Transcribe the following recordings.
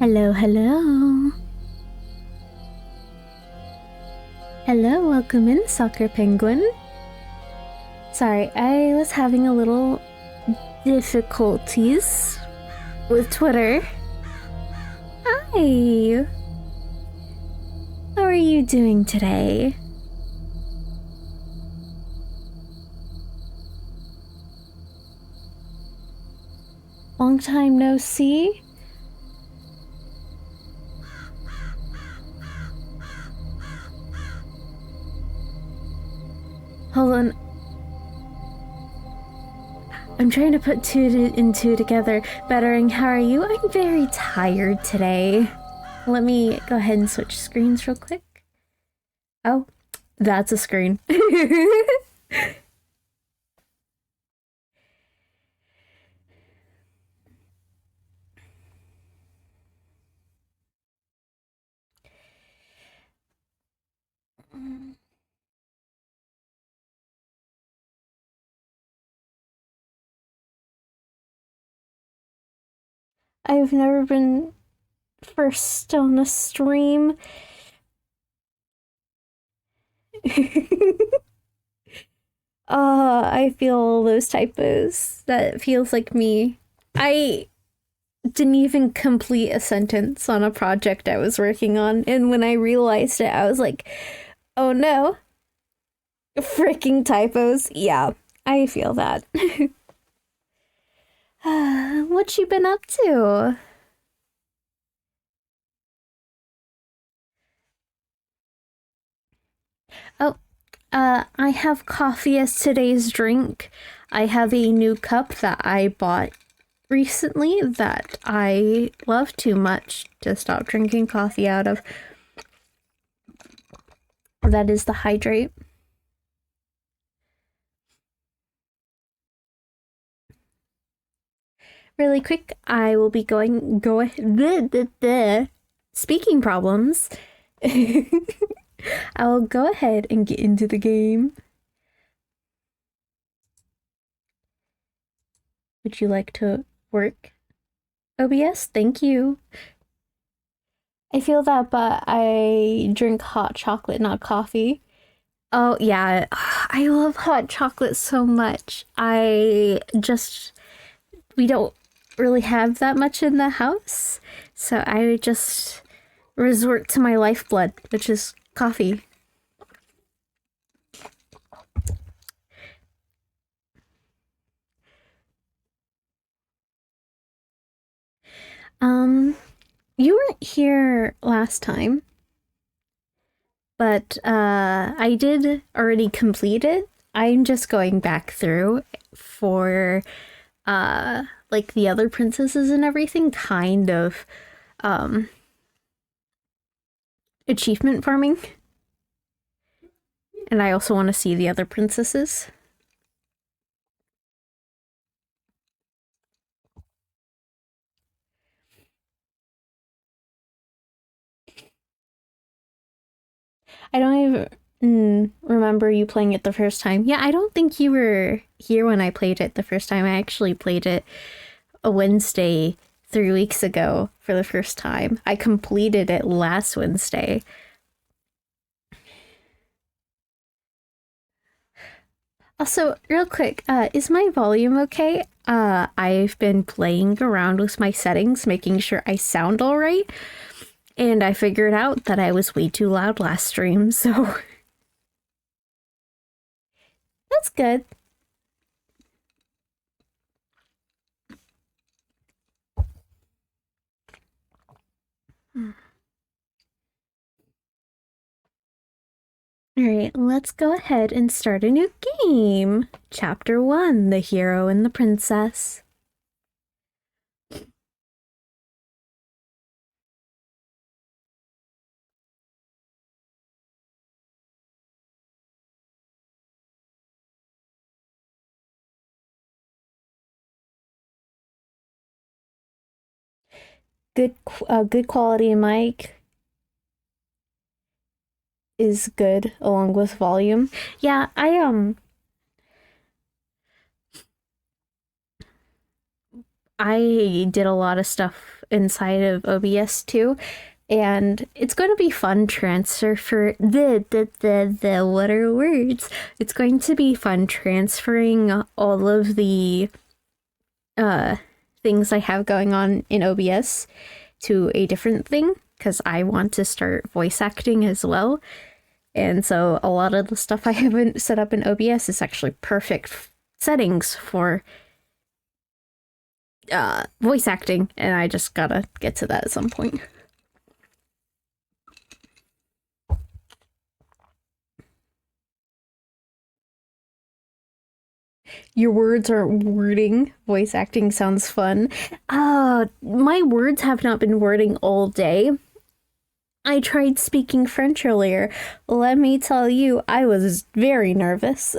Hello, hello. Hello, welcome in, Soccer Penguin. Sorry, I was having a little difficulties with Twitter. Hi! How are you doing today? Long time no see? Hold on. I'm trying to put two and two together. Bettering, how are you? I'm very tired today. Let me go ahead and switch screens real quick. Oh, that's a screen. I've never been first on a stream. I feel those typos. That feels like me. I didn't even complete a sentence on a project I was working on, and when I realized it, I was like, oh no. Freaking typos. Yeah, I feel that. What you been up to? Oh, I have coffee as today's drink. I have a new cup that I bought recently that I love too much to stop drinking coffee out of. That is the Hydrate. Really quick, I will be going speaking problems. I'll go ahead and get into the game. Would you like to work? OBS, thank you. I feel that, but I drink hot chocolate, not coffee. Oh, yeah. I love hot chocolate so much. We don't really have that much in the house, so I just resort to my lifeblood, which is coffee. You weren't here last time, but I did already complete it. I'm just going back through for like the other princesses and everything, kind of achievement farming. And I also want to see the other princesses. I don't even remember you playing it the first time. Yeah, I don't think you were here when I played it the first time. I actually played it a Wednesday 3 weeks ago for the first time. I completed it last Wednesday. Also, real quick, is my volume okay? I've been playing around with my settings, making sure I sound all right. And I figured out that I was way too loud last stream, so that's good. Alright, let's go ahead and start a new game. Chapter 1, The Hero and the Princess. Good quality mic is good along with volume. Yeah, I did a lot of stuff inside of OBS too. And it's going to be fun transfer for the what are words? It's going to be fun transferring all of the things I have going on in OBS to a different thing, because I want to start voice acting as well. And so a lot of the stuff I haven't set up in OBS is actually perfect settings for voice acting, and I just gotta get to that at some point. Your words are wording. Voice acting sounds fun. My words have not been wording all day. I tried speaking French earlier. Let me tell you, I was very nervous.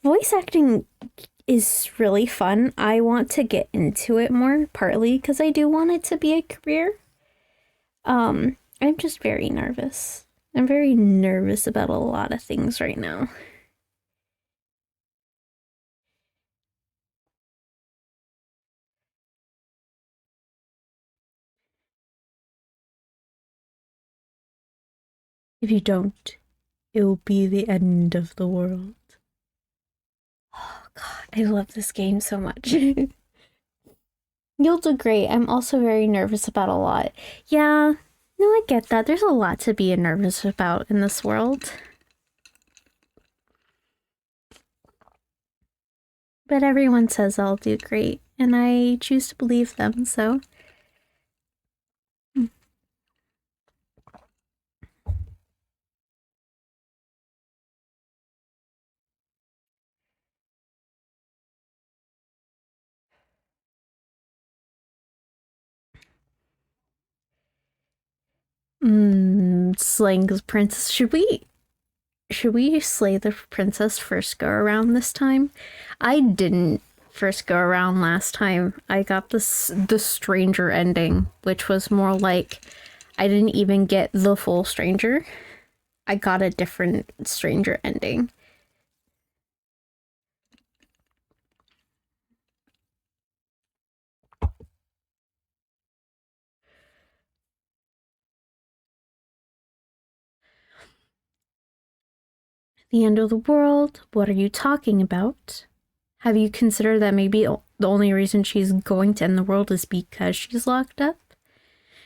Voice acting is really fun. I want to get into it more, partly because I do want it to be a career. I'm just very nervous. I'm very nervous about a lot of things right now. If you don't, it'll be the end of the world. Oh god, I love this game so much. You'll do great. I'm also very nervous about a lot. Yeah, no, I get that. There's a lot to be nervous about in this world. But everyone says I'll do great, and I choose to believe them, so... Slaying the princess. Should we slay the princess first go around this time? I didn't first go around last time. I got the stranger ending, which was more like I didn't even get the full stranger. I got a different stranger ending. The end of the world? What are you talking about? Have you considered that maybe the only reason she's going to end the world is because she's locked up?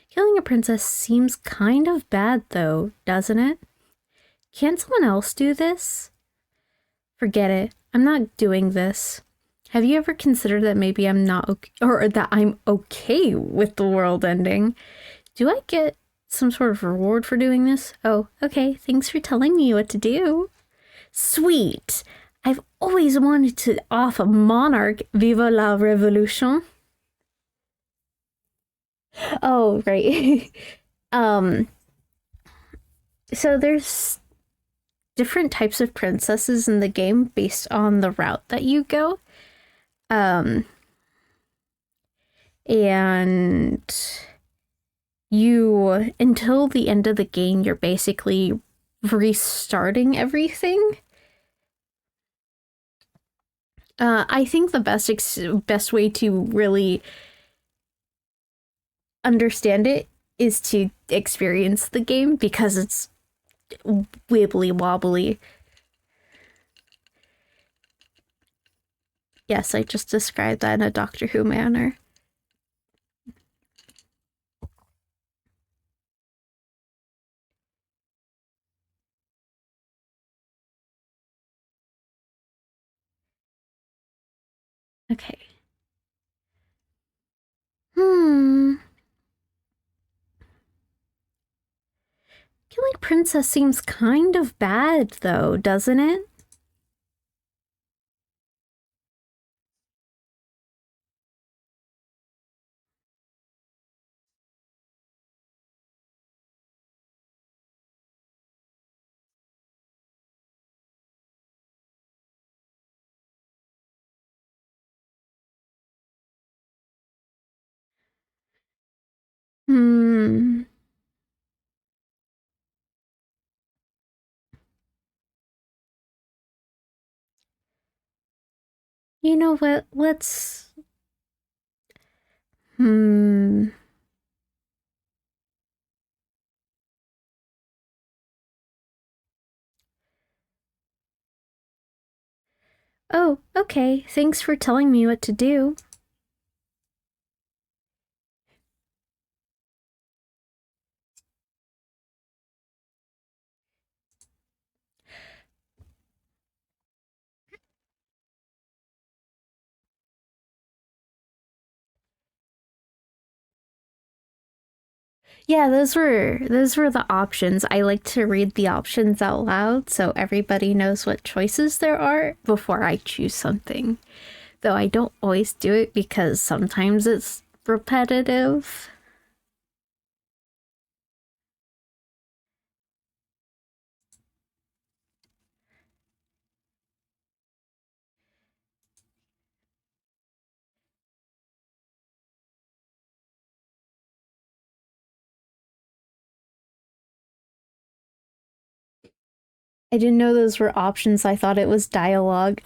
Killing a princess seems kind of bad though, doesn't it? Can't someone else do this? Forget it. I'm not doing this. Have you ever considered that maybe I'm not okay, or that I'm okay with the world ending? Do I get some sort of reward for doing this? Oh, okay. Thanks for telling me what to do. Sweet. I've always wanted to off a monarch. Viva la revolution. Oh, right. So there's different types of princesses in the game based on the route that you go. And you, until the end of the game, you're basically restarting everything. I think the best way to really understand it is to experience the game, because it's wibbly wobbly. Yes, I just described that in a Doctor Who manner. Okay. Killing Princess seems kind of bad, though, doesn't it? Hmm. You know what? Let's Hmm. Oh, okay. Thanks for telling me what to do. Yeah, those were the options. I like to read the options out loud so everybody knows what choices there are before I choose something. Though I don't always do it because sometimes it's repetitive. I didn't know those were options. I thought it was dialogue.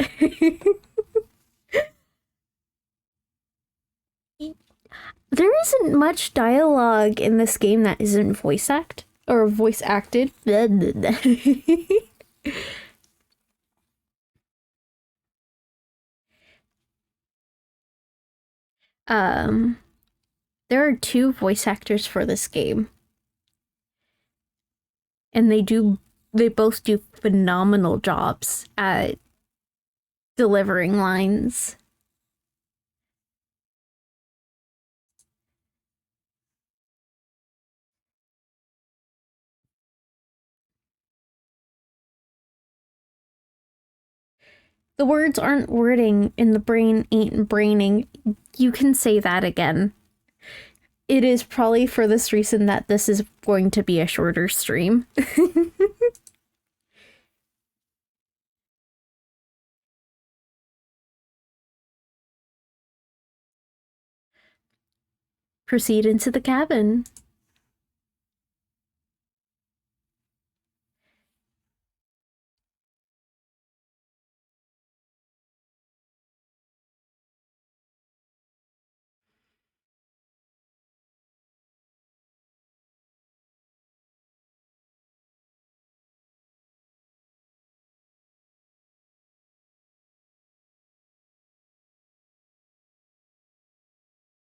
There isn't much dialogue in this game that isn't voice acted. um, there are two voice actors for this game, and they both do phenomenal jobs at delivering lines. The words aren't wording and the brain ain't braining. You can say that again. It is probably for this reason that this is going to be a shorter stream. Proceed into the cabin.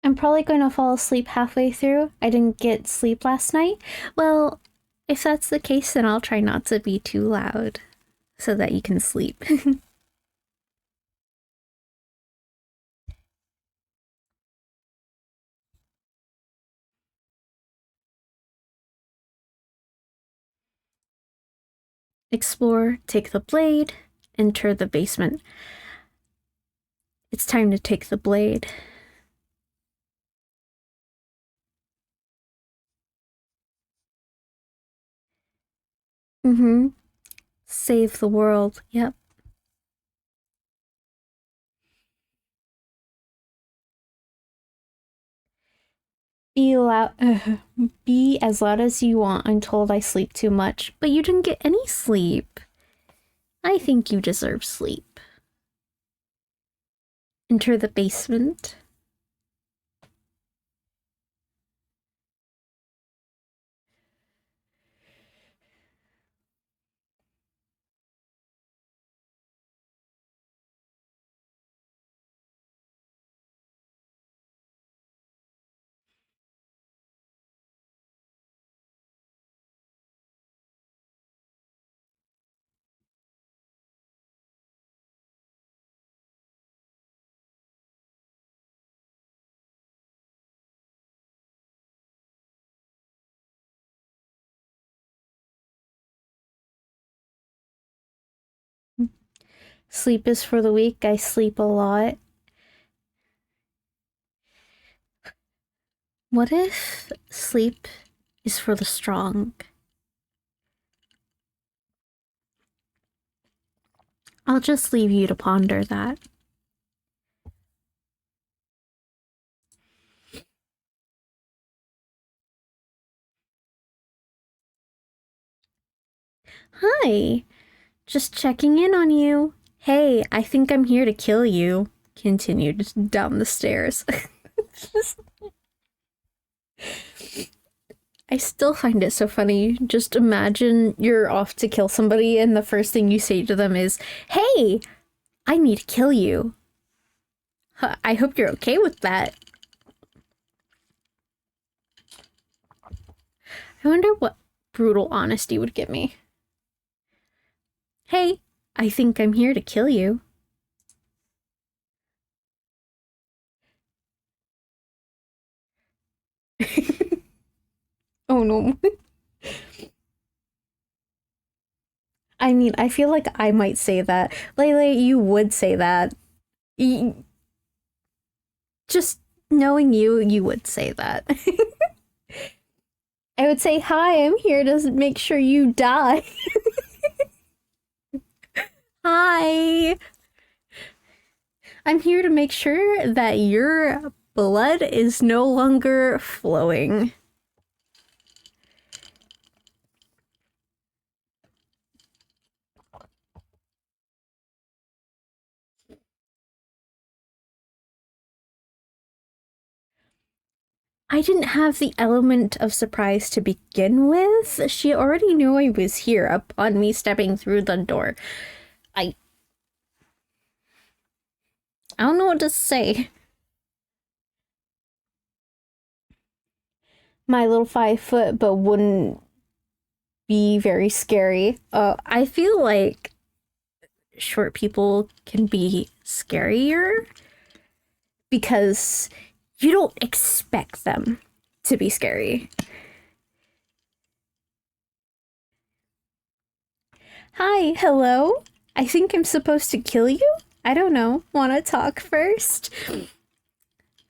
I'm probably going to fall asleep halfway through. I didn't get sleep last night. Well, if that's the case, then I'll try not to be too loud so that you can sleep. Explore, take the blade, enter the basement. It's time to take the blade. Mm-hmm. Save the world. Yep. Be loud. Be as loud as you want. I'm told I sleep too much, but you didn't get any sleep. I think you deserve sleep. Enter the basement. Sleep is for the weak. I sleep a lot. What if sleep is for the strong? I'll just leave you to ponder that. Hi, just checking in on you. Hey, I think I'm here to kill you. Continued down the stairs. I still find it so funny. Just imagine you're off to kill somebody, and the first thing you say to them is, "Hey, I need to kill you." I hope you're okay with that. I wonder what brutal honesty would get me. Hey, I think I'm here to kill you. Oh no. I mean, I feel like I might say that. Lele, you would say that. Just knowing you, you would say that. I would say, "Hi, I'm here to make sure you die." Hi. I'm here to make sure that your blood is no longer flowing. I didn't have the element of surprise to begin with. She already knew I was here upon me stepping through the door. I don't know what to say. My little 5 foot, but wouldn't be very scary. I feel like short people can be scarier because you don't expect them to be scary. Hi, hello? I think I'm supposed to kill you? I don't know. Wanna talk first?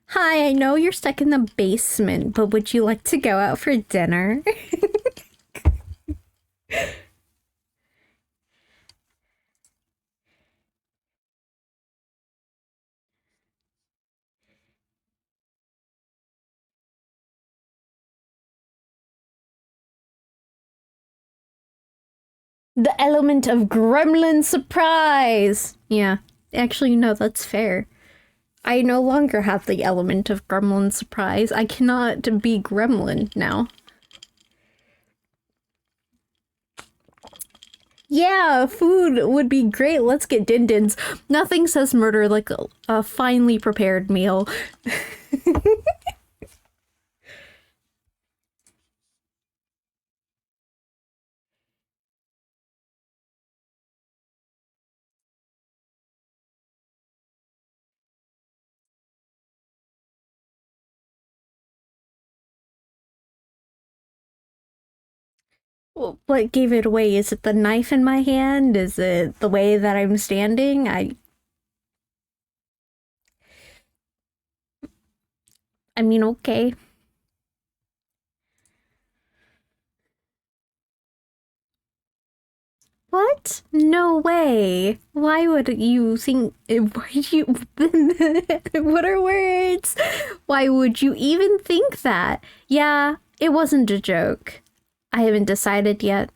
Hi, I know you're stuck in the basement, but would you like to go out for dinner? The element of gremlin surprise! Yeah, actually, no, that's fair. I no longer have the element of gremlin surprise. I cannot be gremlin now. Yeah, food would be great. Let's get din-dins. Nothing says murder like a finely prepared meal. What gave it away? Is it the knife in my hand? Is it the way that I'm standing? I mean, okay. What? No way. Why would you think why you what are words? Why would you even think that? Yeah, it wasn't a joke. I haven't decided yet.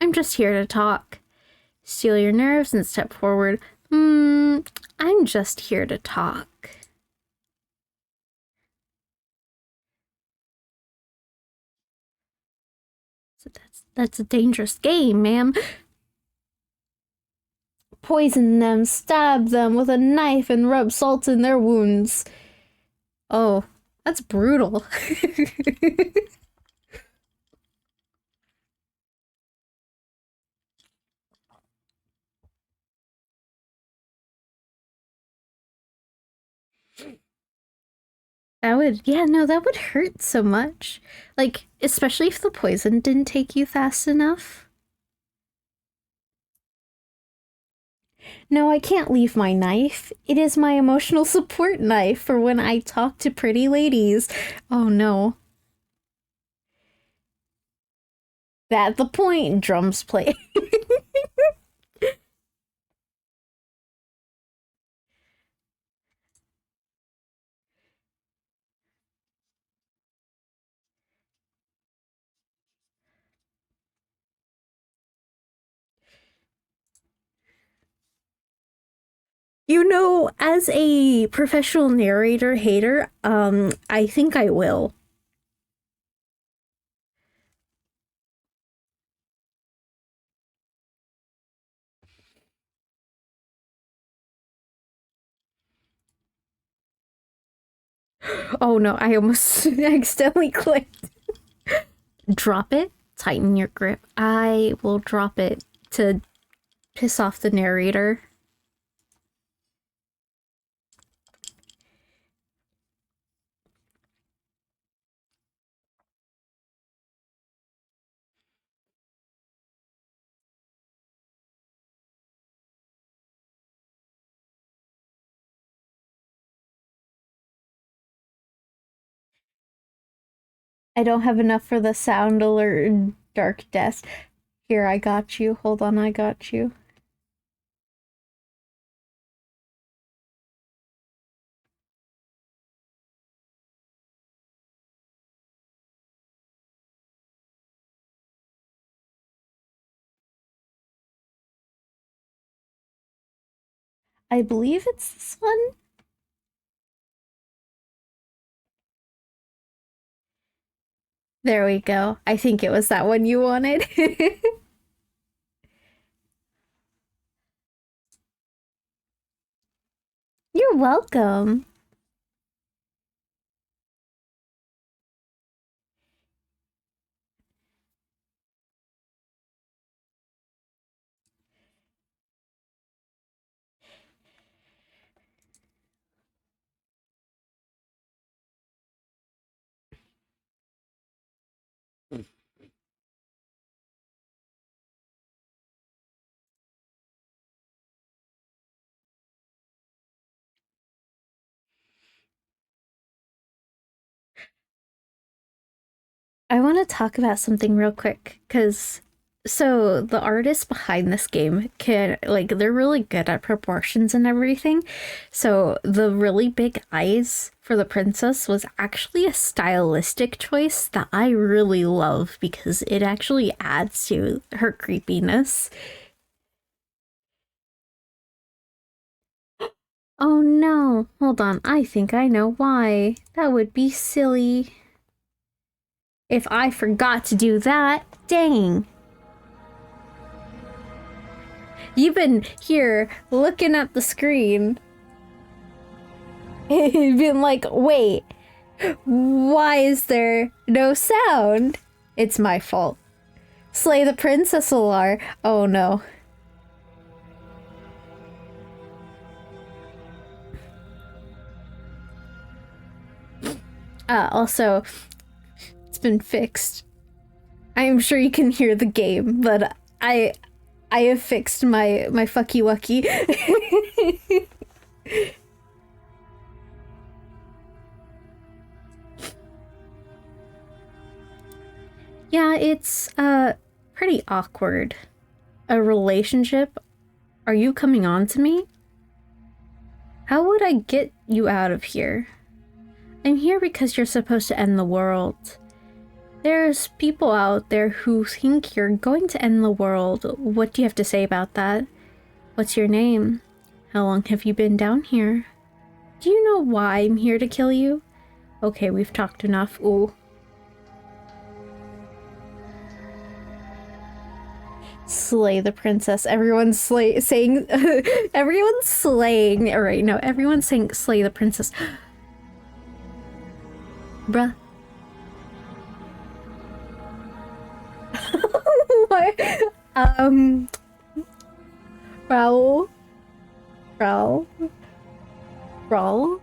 I'm just here to talk. Steel your nerves and step forward. I'm just here to talk. So that's a dangerous game, ma'am. Poison them, stab them with a knife, and rub salt in their wounds. Oh, that's brutal. That would, yeah, no, that would hurt so much. Like, especially if the poison didn't take you fast enough. No, I can't leave my knife. It is my emotional support knife for when I talk to pretty ladies. Oh no. At the point, drums play. You know, as a professional narrator hater, I think I will. Oh no, I almost accidentally clicked. Drop it, tighten your grip. I will drop it to piss off the narrator. I don't have enough for the sound alert dark desk. Here, I got you. Hold on, I got you. I believe it's this one. There we go. I think it was that one you wanted. You're welcome. I want to talk about something real quick because so the artists behind this game can like they're really good at proportions and everything. So the really big eyes for the princess was actually a stylistic choice that I really love because it actually adds to her creepiness. Oh no, hold on. I think I know why. That would be silly if I forgot to do that. Dang. You've been here looking at the screen and been like, wait, why is there no sound? It's my fault. Slay the princess alar. Oh no. Also, it's been fixed. I am sure you can hear the game, but I have fixed my fucky wucky. Yeah, it's pretty awkward. A relationship? Are you coming on to me? How would I get you out of here? I'm here because you're supposed to end the world. There's people out there who think you're going to end the world. What do you have to say about that? What's your name? How long have you been down here? Do you know why I'm here to kill you? Okay, we've talked enough. Ooh. Slay the princess. Everyone's saying everyone's slaying. All right, no, everyone's saying slay the princess. Bruh. What? Raul? Raul? Raul?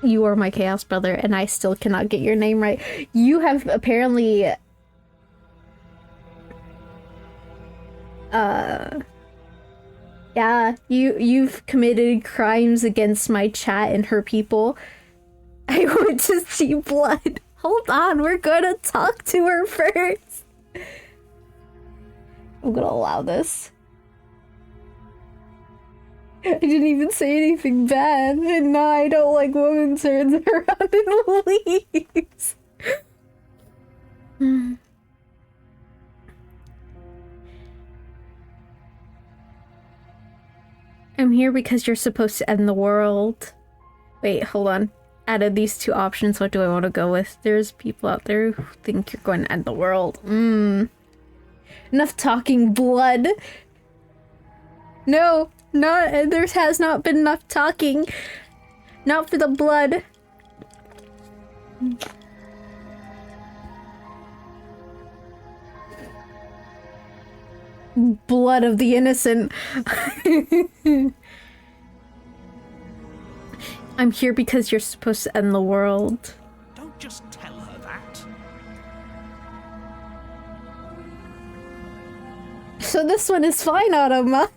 You are my chaos brother, and I still cannot get your name right. You have apparently... Yeah, you've committed crimes against my chat and her people. I want to see blood. Hold on, we're gonna talk to her first. I'm gonna allow this. I didn't even say anything bad, and now I don't like women turns around and leaves. I'm here because you're supposed to end the world. Wait, hold on. Out of these two options, what do I want to go with? There's people out there who think you're going to end the world. Enough talking, blood. No, there has not been enough talking. Not for the blood. Blood of the innocent. I'm here because you're supposed to end the world. Don't just tell her that. So this one is fine, Automod.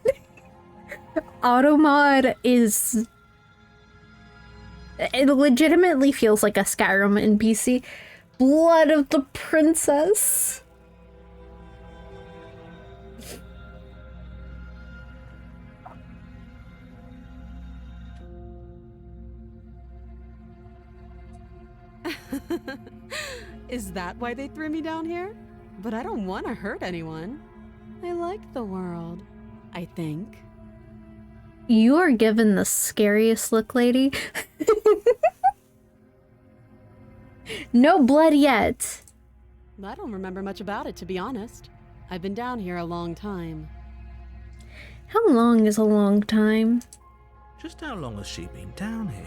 Automod is... It legitimately feels like a Skyrim NPC. Blood of the princess. Is that why they threw me down here? But I don't want to hurt anyone. I like the world, I think. You are given the scariest look, lady. No blood yet. I don't remember much about it, to be honest. I've been down here a long time. How long is a long time? Just how long has she been down here?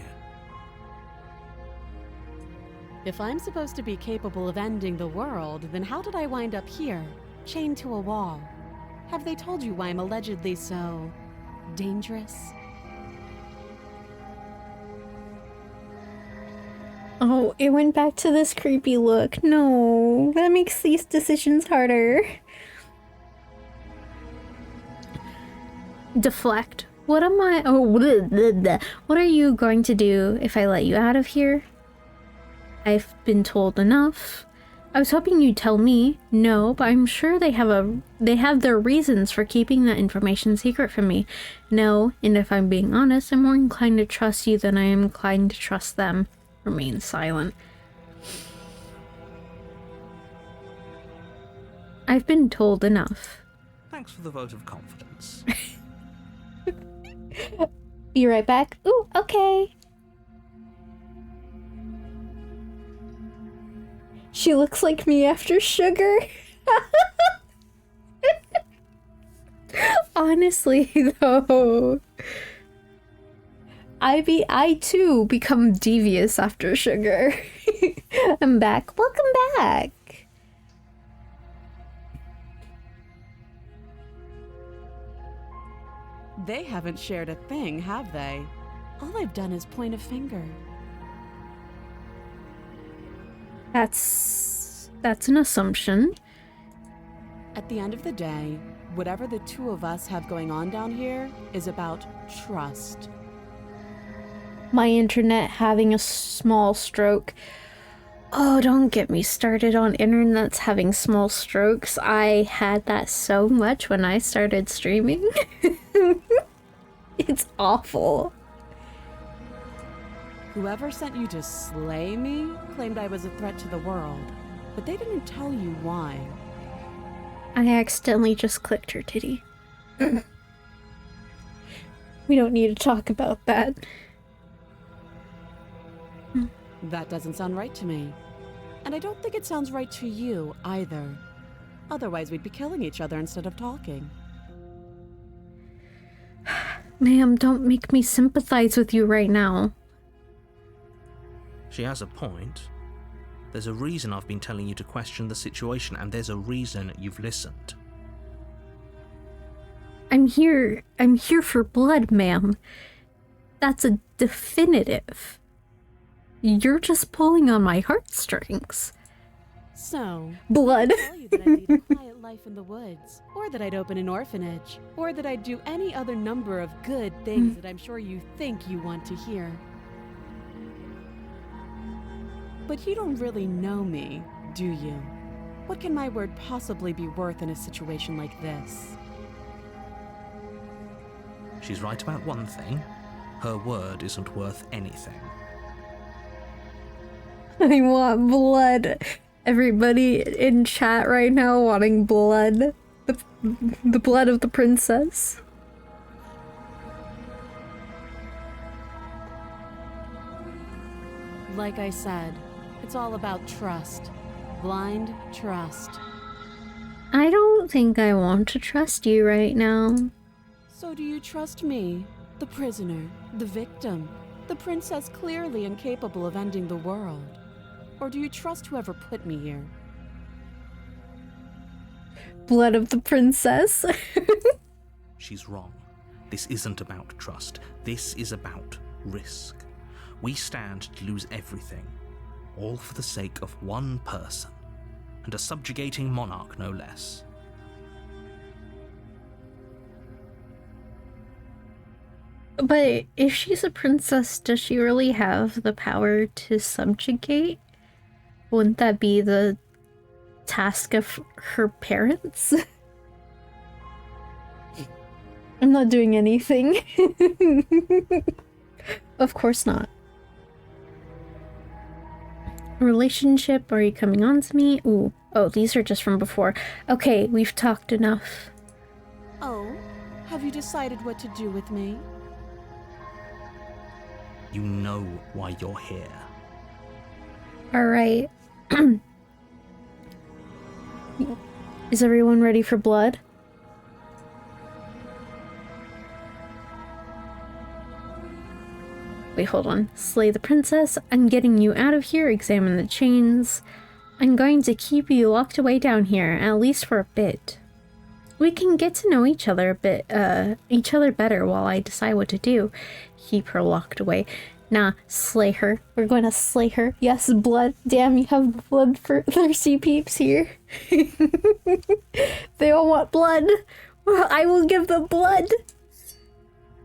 If I'm supposed to be capable of ending the world, then how did I wind up here, chained to a wall? Have they told you why I'm allegedly so... dangerous? Oh, it went back to this creepy look. No, that makes these decisions harder. Deflect. What am I... Oh, what are you going to do if I let you out of here? I've been told enough. I was hoping you'd tell me. No, but I'm sure they have their reasons for keeping that information secret from me. No, and if I'm being honest, I'm more inclined to trust you than I am inclined to trust them. Remain silent. I've been told enough. Thanks for the vote of confidence. Be right back. Ooh, okay. She looks like me after sugar. Honestly, though, I too become devious after sugar. I'm back. Welcome back. They haven't shared a thing, have they? All I've done is point a finger. That's an assumption. At the end of the day, whatever the two of us have going on down here is about trust. My internet having a small stroke. Oh, don't get me started on internets having small strokes. I had that so much when I started streaming. It's awful. Whoever sent you to slay me claimed I was a threat to the world, but they didn't tell you why. I accidentally just clicked her titty. We don't need to talk about that. That doesn't sound right to me. And I don't think it sounds right to you, either. Otherwise, we'd be killing each other instead of talking. Ma'am, don't make me sympathize with you right now. She has a point. There's a reason I've been telling you to question the situation, and there's a reason you've listened. I'm here for blood, ma'am. That's a definitive. You're just pulling on my heartstrings. So, Blood. I tell you that I'd lead a quiet life in the woods, or that I'd open an orphanage, or that I'd do any other number of good things that I'm sure you think you want to hear. But you don't really know me, do you? What can my word possibly be worth in a situation like this? She's right about one thing. Her word isn't worth anything. I want blood. Everybody in chat right now wanting blood. The blood of the princess. Like I said, it's all about trust. Blind trust. I don't think I want to trust you right now. So do you trust me? The prisoner, the victim, The princess clearly incapable of ending the world. Or do you trust whoever put me here? Blood of the princess. She's wrong. This isn't about trust. This is about risk. We stand to lose everything, all for the sake of one person, and a subjugating monarch no less. But if she's a princess, does she really have the power to subjugate? Wouldn't that be the task of her parents? I'm not doing anything. Of course not. Relationship, are you coming on to me? Ooh. Oh, these are just from before. Okay, we've talked enough. Oh, have you decided what to do with me? You know why you're here. Alright. Is everyone ready for blood? Wait, hold on. Slay the princess. I'm getting you out of here. Examine the chains. I'm going to keep you locked away down here, at least for a bit. We can get to know each other better while I decide what to do. Keep her locked away. Nah, slay her. We're going to slay her. Yes, blood. Damn, you have blood for thirsty peeps here. They all want blood. I will give them blood.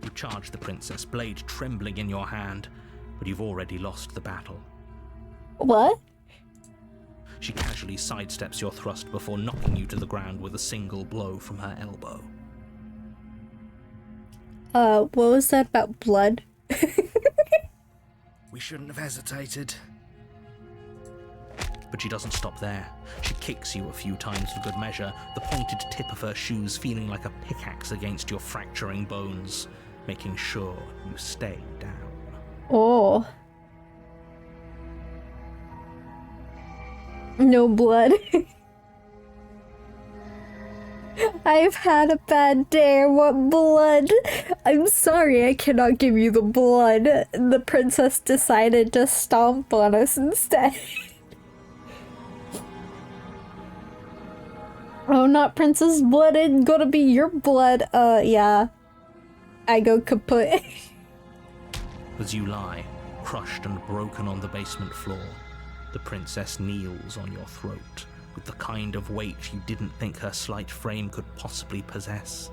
You charge the princess, blade trembling in your hand, but you've already lost the battle. What? She casually sidesteps your thrust before knocking you to the ground with a single blow from her elbow. What was that about blood? We shouldn't have hesitated. But she doesn't stop there. She kicks you a few times for good measure, the pointed tip of her shoes feeling like a pickaxe against your fracturing bones, making sure you stay down. Oh. No blood. I've had a bad day. I want blood. I'm sorry, I cannot give you the blood. The princess decided to stomp on us instead. Oh, not princess blood. It's gonna be your blood. Yeah. I go kaput. As you lie, crushed and broken on the basement floor, the princess kneels on your throat with the kind of weight you didn't think her slight frame could possibly possess.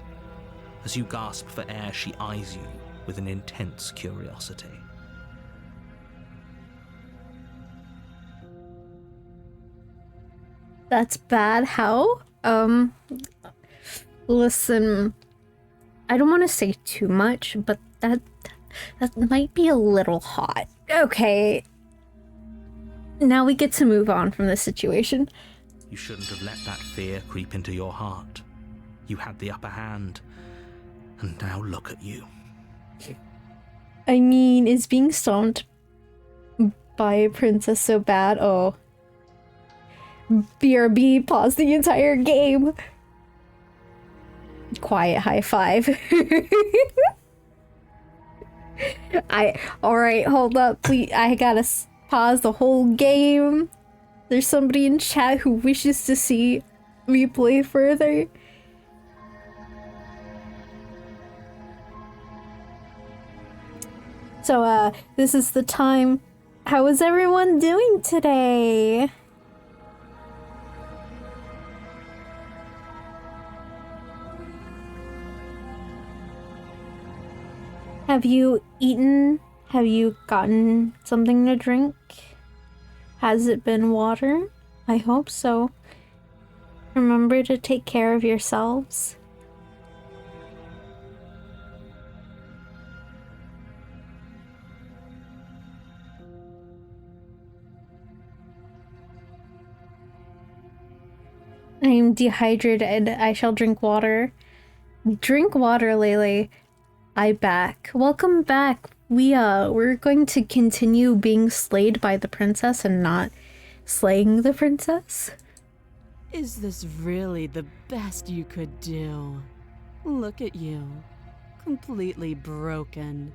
As you gasp for air, she eyes you with an intense curiosity. That's bad. How? Listen, I don't want to say too much, but that might be a little hot. Okay. Now we get to move on from this situation. You shouldn't have let that fear creep into your heart. You had the upper hand, and now look at you. I mean, is being stomped by a princess so bad? Oh. BRB, pause the entire game. Quiet high five. Alright, hold up. I gotta pause the whole game. There's somebody in chat who wishes to see me play further. So, this is the time. How is everyone doing today? Have you eaten? Have you gotten something to drink? Has it been water? I hope so. Remember to take care of yourselves. I am dehydrated. I shall drink water. Drink water, Lele. I back. Welcome back. We're going to continue being slayed by the princess and not slaying the princess. Is this really the best you could do? Look at you. Completely broken.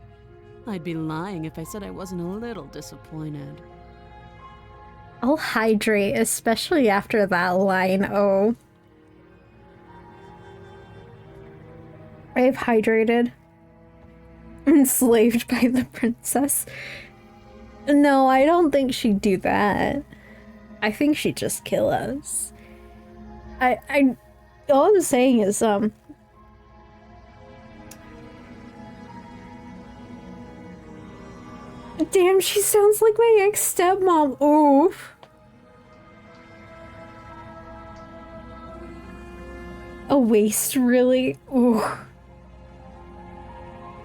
I'd be lying if I said I wasn't a little disappointed. I'll hydrate, especially after that line. Oh. I've hydrated. Enslaved by the princess. No, I don't think she'd do that. I think she'd just kill us. All I'm saying is, damn, she sounds like my ex-stepmom. Oof. A waste, really? Ooh.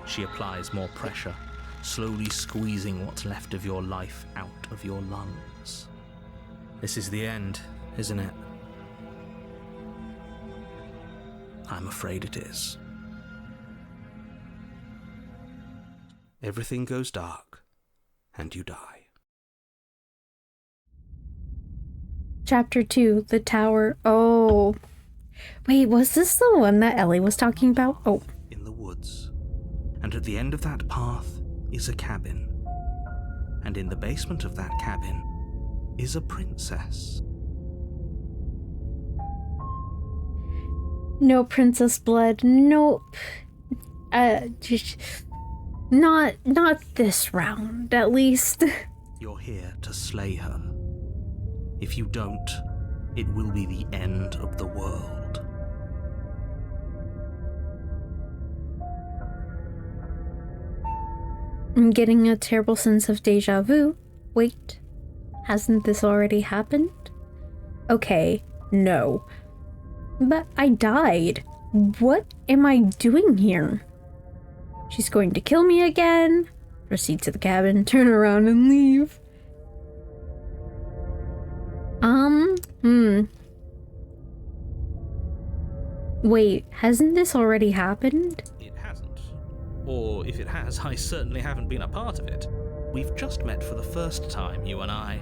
She applies more pressure, slowly squeezing what's left of your life out of your lungs. This is the end, isn't it? I'm afraid it is. Everything goes dark, and you die. Chapter 2, The Tower. Oh. Wait, was this the one that Ellie was talking about? Oh. In the woods. And at the end of that path is a cabin. And in the basement of that cabin is a princess. No princess blood. Nope. Not this round, at least. You're here to slay her. If you don't, it will be the end of the world. I'm getting a terrible sense of deja vu. Wait, hasn't this already happened? Okay, no. But I died. What am I doing here? She's going to kill me again. Proceed to the cabin, turn around and leave. Wait, hasn't this already happened? It hasn't. Or if it has, I certainly haven't been a part of it. We've just met for the first time, you and I.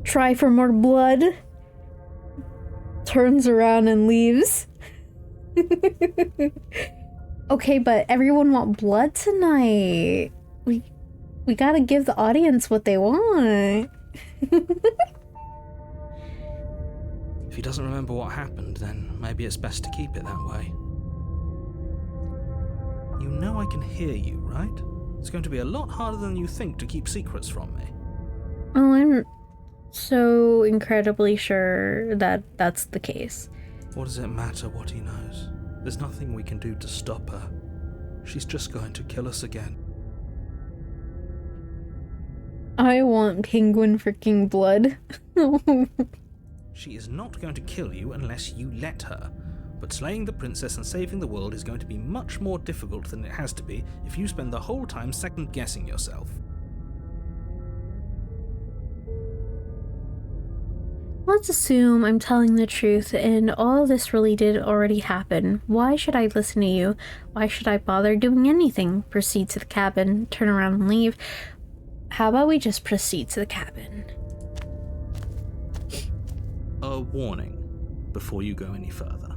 Try for more blood. Turns around and leaves. Okay, but everyone want blood tonight. We gotta give the audience what they want. If he doesn't remember what happened, then maybe it's best to keep it that way. You know I can hear you, right? It's going to be a lot harder than you think to keep secrets from me. Oh, I'm so incredibly sure that that's the case. What does it matter what he knows? There's nothing we can do to stop her. She's just going to kill us again. I want penguin freaking blood. She is not going to kill you unless you let her. But slaying the princess and saving the world is going to be much more difficult than it has to be if you spend the whole time second-guessing yourself. Let's assume I'm telling the truth and all this really did already happen. Why should I listen to you? Why should I bother doing anything? Proceed to the cabin, turn around and leave. How about we just proceed to the cabin? A warning before you go any further.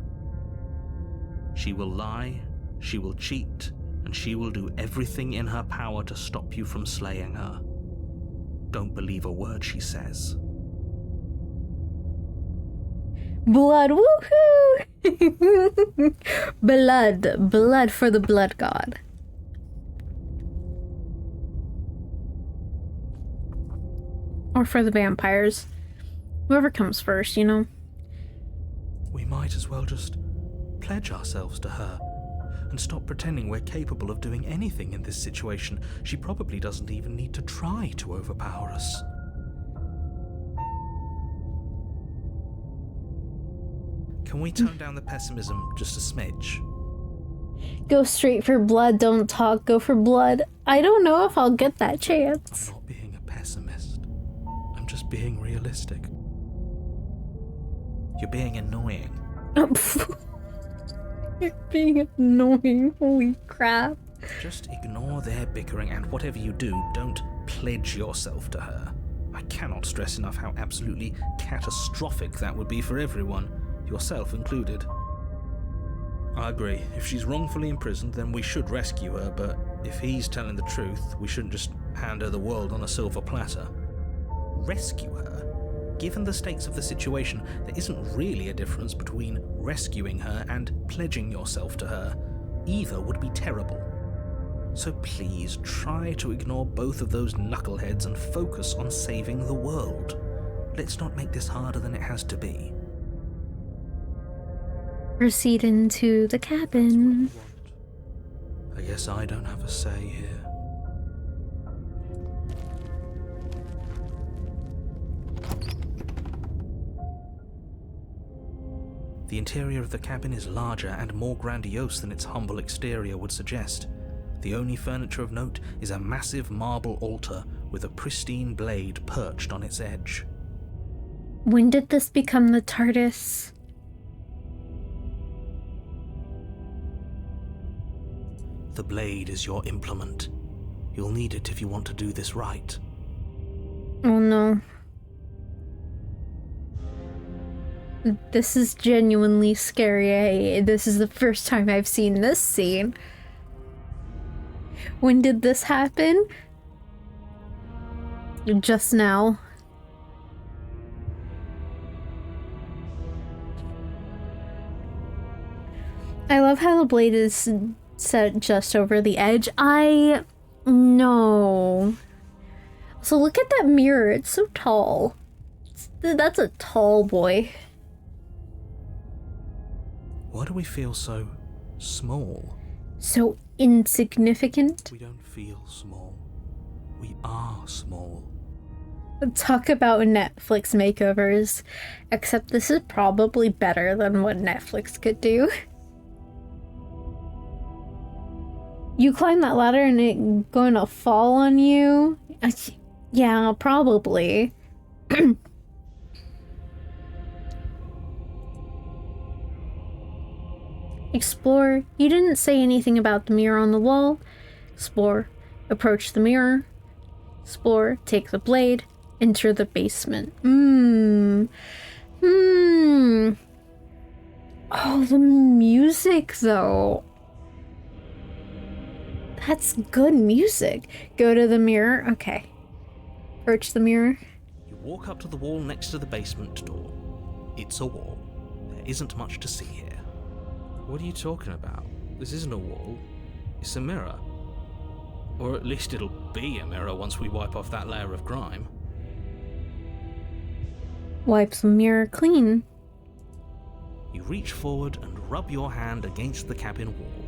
She will lie, she will cheat, and she will do everything in her power to stop you from slaying her. Don't believe a word she says. Blood, woohoo! Blood for the blood god. Or for the vampires. Whoever comes first, you know? We might as well just pledge ourselves to her and stop pretending we're capable of doing anything in this situation. She probably doesn't even need to try to overpower us. Can we tone down the pessimism just a smidge? Go straight for blood, don't talk, go for blood. I don't know if I'll get that chance. I'm not being a pessimist. I'm just being realistic. You're being annoying. You're being annoying, holy crap. Just ignore their bickering, and whatever you do, don't pledge yourself to her. I cannot stress enough how absolutely catastrophic that would be for everyone, yourself included. I agree. If she's wrongfully imprisoned, then we should rescue her, but if he's telling the truth, we shouldn't just hand her the world on a silver platter. Rescue her? Given the stakes of the situation, there isn't really a difference between rescuing her and pledging yourself to her. Either would be terrible. So please try to ignore both of those knuckleheads and focus on saving the world. Let's not make this harder than it has to be. Proceed into the cabin. I guess I don't have a say here. The interior of the cabin is larger and more grandiose than its humble exterior would suggest. The only furniture of note is a massive marble altar with a pristine blade perched on its edge. When did this become the TARDIS? The blade is your implement. You'll need it if you want to do this right. Oh no. This is genuinely scary. This is the first time I've seen this scene. When did this happen? Just now. I love how the blade is set just over the edge. No. So look at that mirror. It's so tall. That's a tall boy. Why do we feel so small? So insignificant. We don't feel small. We are small. Talk about Netflix makeovers. Except this is probably better than what Netflix could do. You climb that ladder and it going to fall on you? Yeah, probably. Explore. You didn't say anything about the mirror on the wall. Explore. Approach the mirror. Explore. Take the blade. Enter the basement. Oh, the music, though. That's good music. Go to the mirror. Okay. Approach the mirror. You walk up to the wall next to the basement door. It's a wall. There isn't much to see here. What are you talking about? This isn't a wall. It's a mirror. Or at least it'll be a mirror once we wipe off that layer of grime. Wipe the mirror clean. You reach forward and rub your hand against the cabin wall.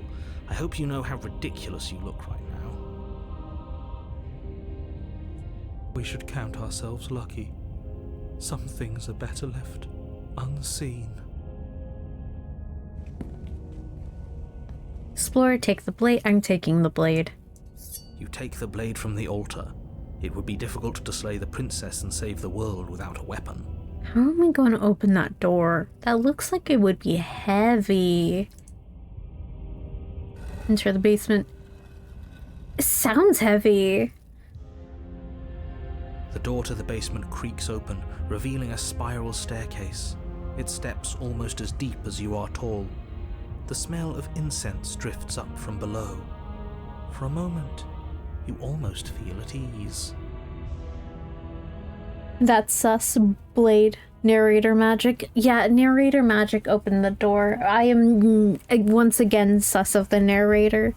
I hope you know how ridiculous you look right now. We should count ourselves lucky. Some things are better left unseen. Explorer, take the blade. I'm taking the blade. You take the blade from the altar. It would be difficult to slay the princess and save the world without a weapon. How am I going to open that door? That looks like it would be heavy. Enter the basement. It sounds heavy. The door to the basement creaks open, revealing a spiral staircase. Its steps almost as deep as you are tall. The smell of incense drifts up from below. For a moment, you almost feel at ease. That's sus, blade. Narrator magic. Yeah, narrator magic opened the door. I am once again sus of the narrator.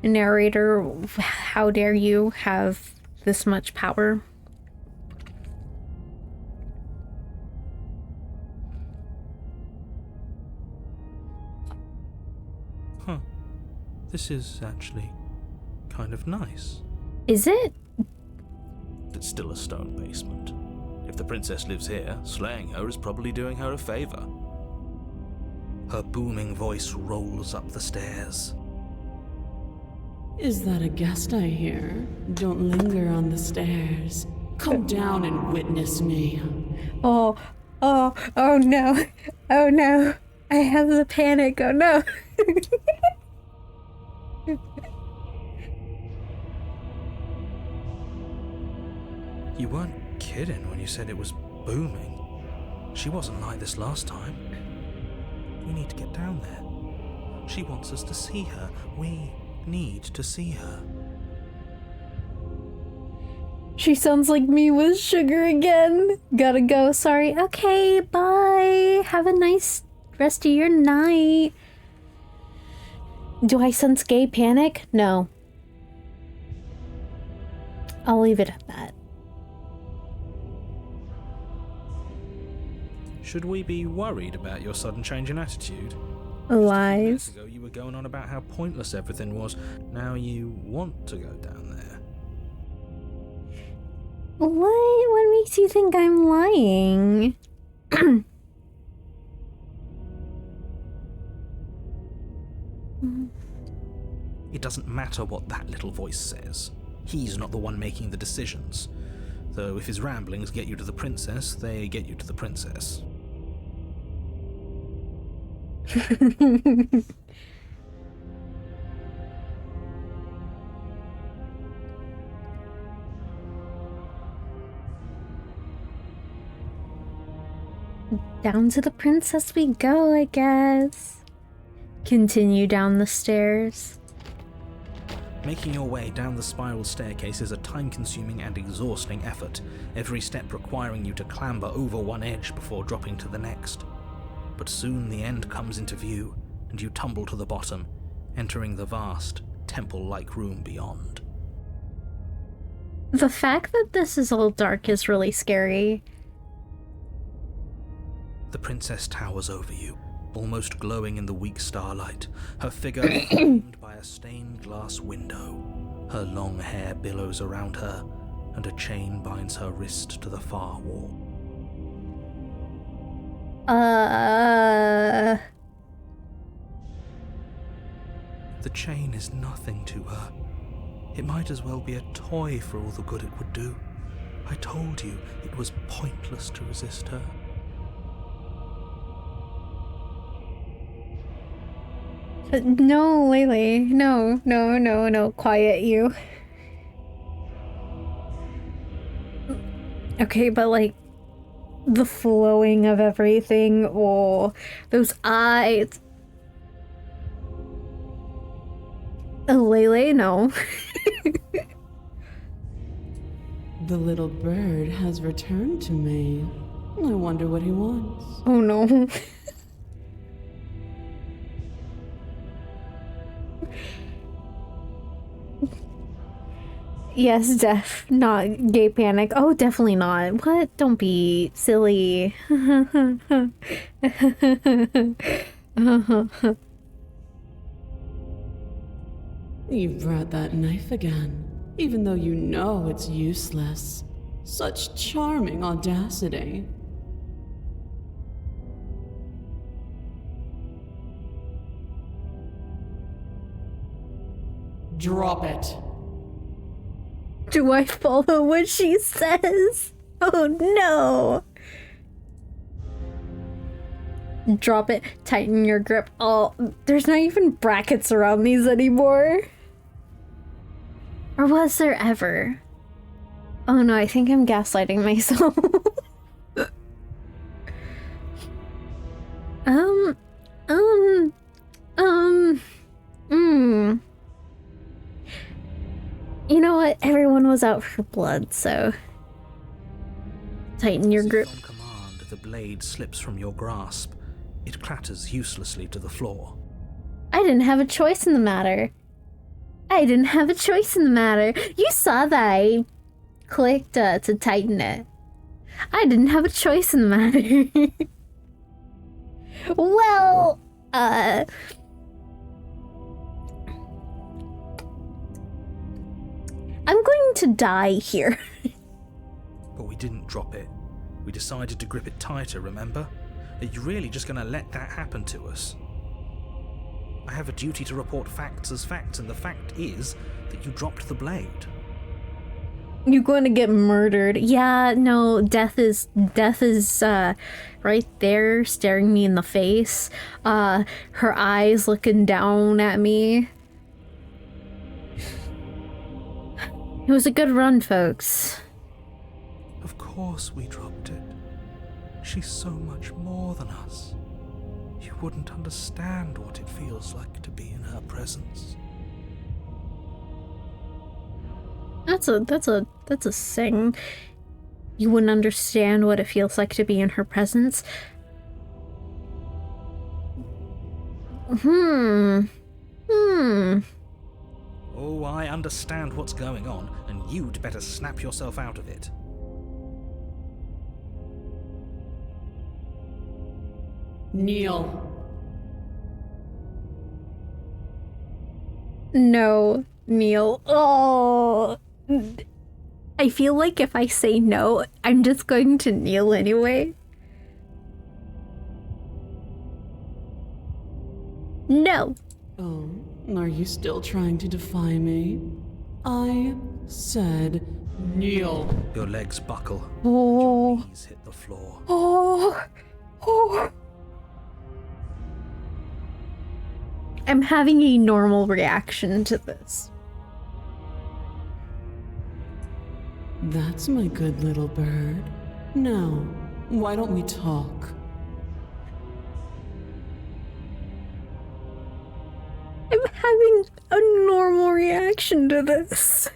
Narrator, how dare you have this much power? Huh. This is actually kind of nice. Is it? It's still a stone basement. If the princess lives here, slaying her is probably doing her a favor. Her booming voice rolls up the stairs. Is that a guest I hear? Don't linger on the stairs. Come down and witness me. Oh no. Oh no. I have the panic. Oh no. You weren't kidding when you said it was booming. She wasn't like this last time. We need to get down there. She wants us to see her. We need to see her. She sounds like me with sugar again. Gotta go, sorry. Okay, bye. Have a nice rest of your night. Do I sense gay panic? No. I'll leave it at that. Should we be worried about your sudden change in attitude? Lies. Just a few minutes ago you were going on about how pointless everything was. Now you want to go down there. What makes you think I'm lying? It doesn't matter what that little voice says. He's not the one making the decisions. Though if his ramblings get you to the princess, they get you to the princess. Down to the princess we go, I guess. Continue down the stairs. Making your way down the spiral staircase is a time-consuming and exhausting effort, every step requiring you to clamber over one edge before dropping to the next. But soon the end comes into view, and you tumble to the bottom, entering the vast, temple-like room beyond. The fact that this is all dark is really scary. The princess towers over you, almost glowing in the weak starlight, her figure framed by a stained glass window. Her long hair billows around her, and a chain binds her wrist to the far wall. The chain is nothing to her. It might as well be a toy for all the good it would do. I told you it was pointless to resist her. No, Lele. No. Quiet you. Okay, but like, the flowing of everything, or those eyes. Lele, no. The little bird has returned to me. I wonder what he wants. Oh no. Yes, not gay panic. Oh, definitely not. What? Don't be silly. You brought that knife again, even though you know it's useless. Such charming audacity. Drop it. Do I follow what she says? Oh no! Drop it, tighten your grip. Oh, there's not even brackets around these anymore. Or was there ever? Oh no, I think I'm gaslighting myself. You know what? Everyone was out for blood, so tighten your grip. On command, the blade slips from your grasp. It clatters uselessly to the floor. I didn't have a choice in the matter. You saw that I clicked to tighten it. I didn't have a choice in the matter. Well, I'm going to die here. But we didn't drop it. We decided to grip it tighter, remember? Are you really just going to let that happen to us? I have a duty to report facts as facts, and the fact is that you dropped the blade. You're going to get murdered. Yeah, no, death is right there staring me in the face. Her eyes looking down at me. It was a good run, folks. Of course we dropped it. She's so much more than us. You wouldn't understand what it feels like to be in her presence. That's a saying. You wouldn't understand what it feels like to be in her presence. Oh, I understand what's going on, and you'd better snap yourself out of it. Kneel. No, Neil. Oh. I feel like if I say no, I'm just going to kneel anyway. No. Oh, are you still trying to defy me? I said kneel. Your legs buckle. Oh. Your knees hit the floor. Oh. Oh. I'm having a normal reaction to this. That's my good little bird. Now, why don't we talk? I'm having a normal reaction to this.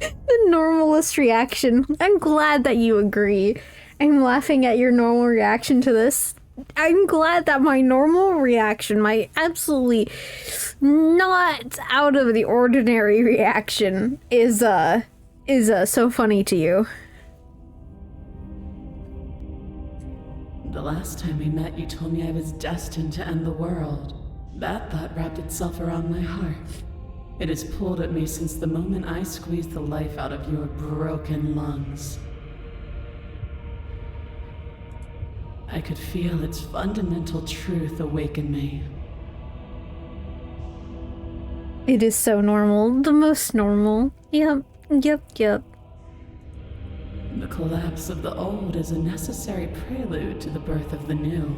The normalest reaction. I'm glad that you agree. I'm laughing at your normal reaction to this. I'm glad that my normal reaction, my absolutely not out of the ordinary reaction is so funny to you. The last time we met, you told me I was destined to end the world. That thought wrapped itself around my heart. It has pulled at me since the moment I squeezed the life out of your broken lungs. I could feel its fundamental truth awaken me. It is so normal. The most normal. Yep. The collapse of the old is a necessary prelude to the birth of the new.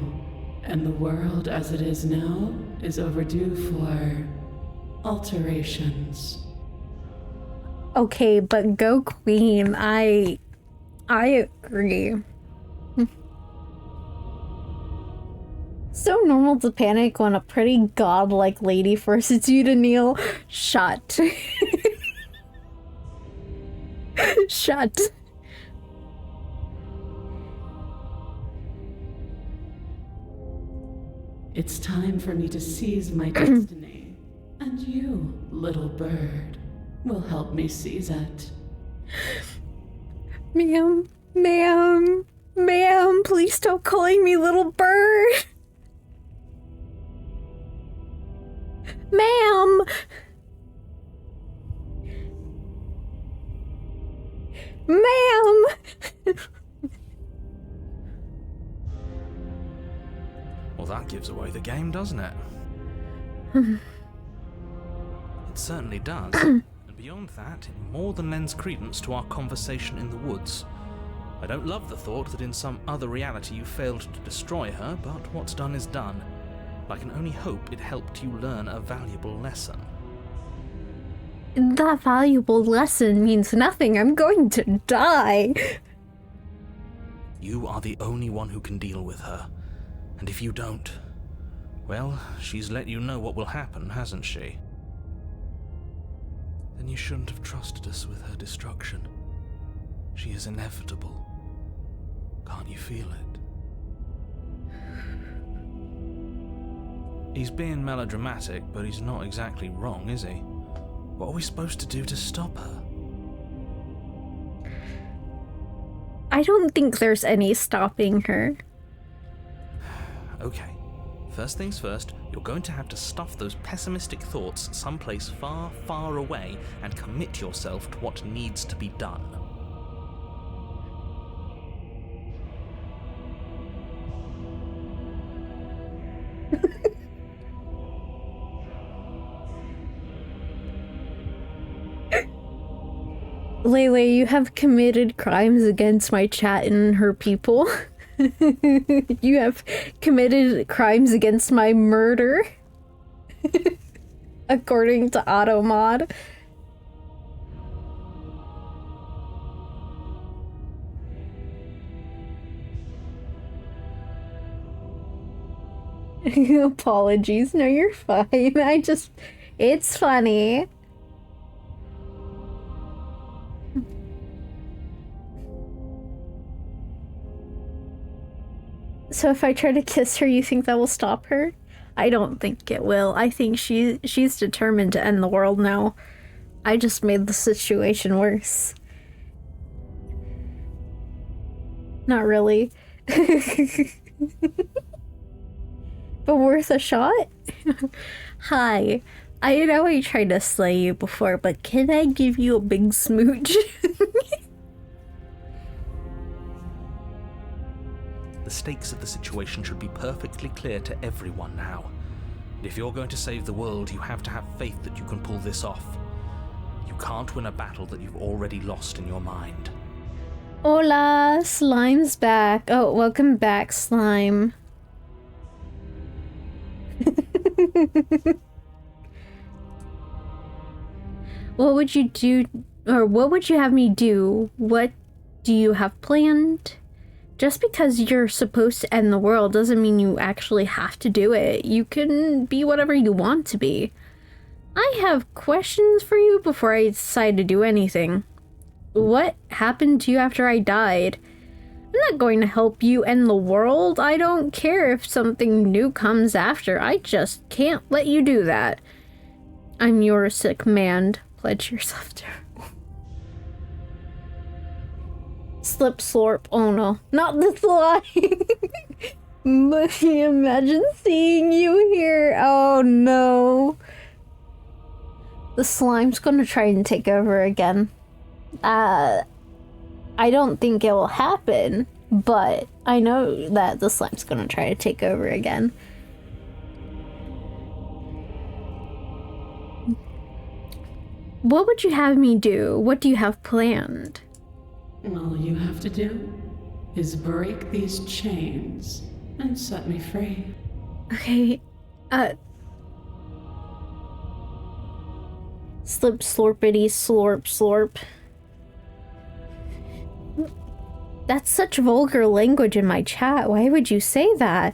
And the world as it is now is overdue for alterations. Okay, but go Queen. I agree. So normal to panic when a pretty godlike lady forces you to kneel. Shut. Shut. It's time for me to seize my destiny. And you, little bird, will help me seize it. Ma'am, please stop calling me little bird. Ma'am! Ma'am! Well, that gives away the game, doesn't it? It certainly does. And beyond that, it more than lends credence to our conversation in the woods. I don't love the thought that in some other reality you failed to destroy her, but what's done is done. I can only hope it helped you learn a valuable lesson. That valuable lesson means nothing. I'm going to die. You are the only one who can deal with her. And if you don't, well, she's let you know what will happen, hasn't she? Then you shouldn't have trusted us with her destruction. She is inevitable. Can't you feel it? He's being melodramatic, but he's not exactly wrong, is he? What are we supposed to do to stop her? I don't think there's any stopping her. Okay. First things first, you're going to have to stuff those pessimistic thoughts someplace far, far away and commit yourself to what needs to be done. Lele, you have committed crimes against my chat and her people. You have committed crimes against my murder. According to Automod. Apologies. No, you're fine. It's funny. So if I try to kiss her, you think that will stop her? I don't think it will. I think she's determined to end the world now. I just made the situation worse. Not really. But worth a shot? Hi. I know I tried to slay you before, but can I give you a big smooch? The stakes of the situation should be perfectly clear to everyone now. If you're going to save the world, you have to have faith that you can pull this off. You can't win a battle that you've already lost in your mind. Hola, Slime's back. Oh, welcome back, Slime. What would you do, or what would you have me do? What do you have planned? Just because you're supposed to end the world doesn't mean you actually have to do it. You can be whatever you want to be. I have questions for you before I decide to do anything. What happened to you after I died? I'm not going to help you end the world. I don't care if something new comes after. I just can't let you do that. I'm your sick man. Pledge yourself to. Slip slorp. Oh no. Not the slime. Imagine seeing you here. Oh no. The slime's gonna try and take over again. I don't think it will happen, but I know that the slime's gonna try to take over again. What would you have me do? What do you have planned? All you have to do is break these chains and set me free. Okay, slip slorpity slorp slorp. That's such vulgar language in my chat. Why would you say that?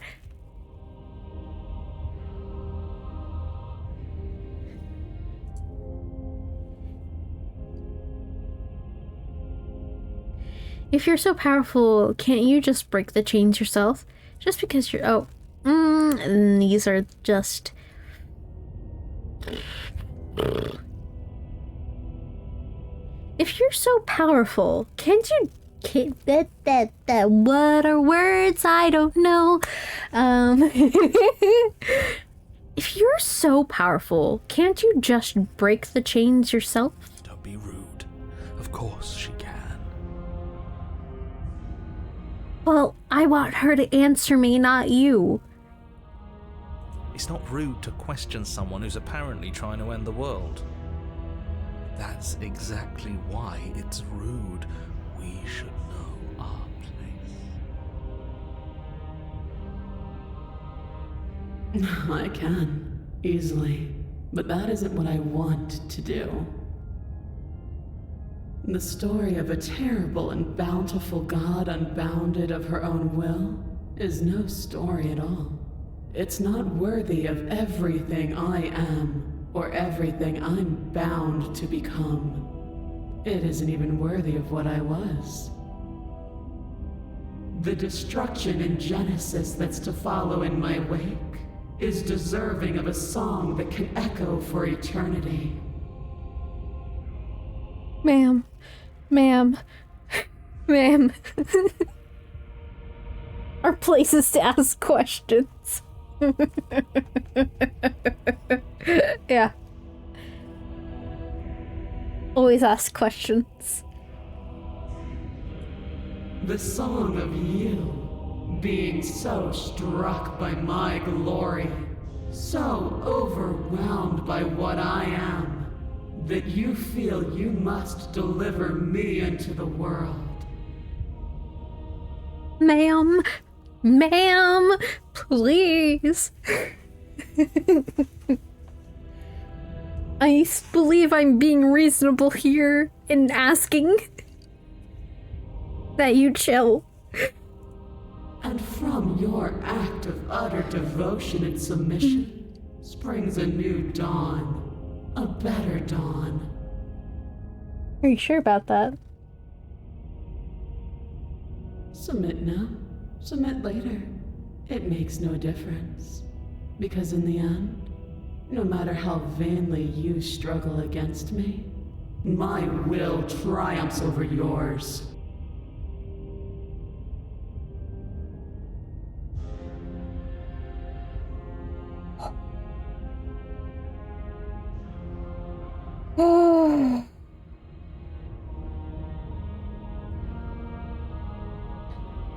If you're so powerful, can't you just break the chains yourself? Just because you're... Oh. And these are just... If you're so powerful, can't you... What are words? I don't know. If you're so powerful, can't you just break the chains yourself? Don't be rude. Of course she can. Well, I want her to answer me, not you. It's not rude to question someone who's apparently trying to end the world. That's exactly why it's rude. We should know our place. I can, easily, but that isn't what I want to do. The story of a terrible and bountiful god unbounded of her own will is no story at all. It's not worthy of everything I am or everything I'm bound to become. It isn't even worthy of what I was. The destruction in Genesis that's to follow in my wake is deserving of a song that can echo for eternity. Ma'am. Our place is to ask questions. Yeah. Always ask questions. The song of you, being so struck by my glory, so overwhelmed by what I am, that you feel you must deliver me into the world. Ma'am, please. I believe I'm being reasonable here in asking that you chill. And from your act of utter devotion and submission springs a new dawn, a better dawn. Are you sure about that? Submit now, submit later. It makes no difference. Because in the end, no matter how vainly you struggle against me, my will triumphs over yours.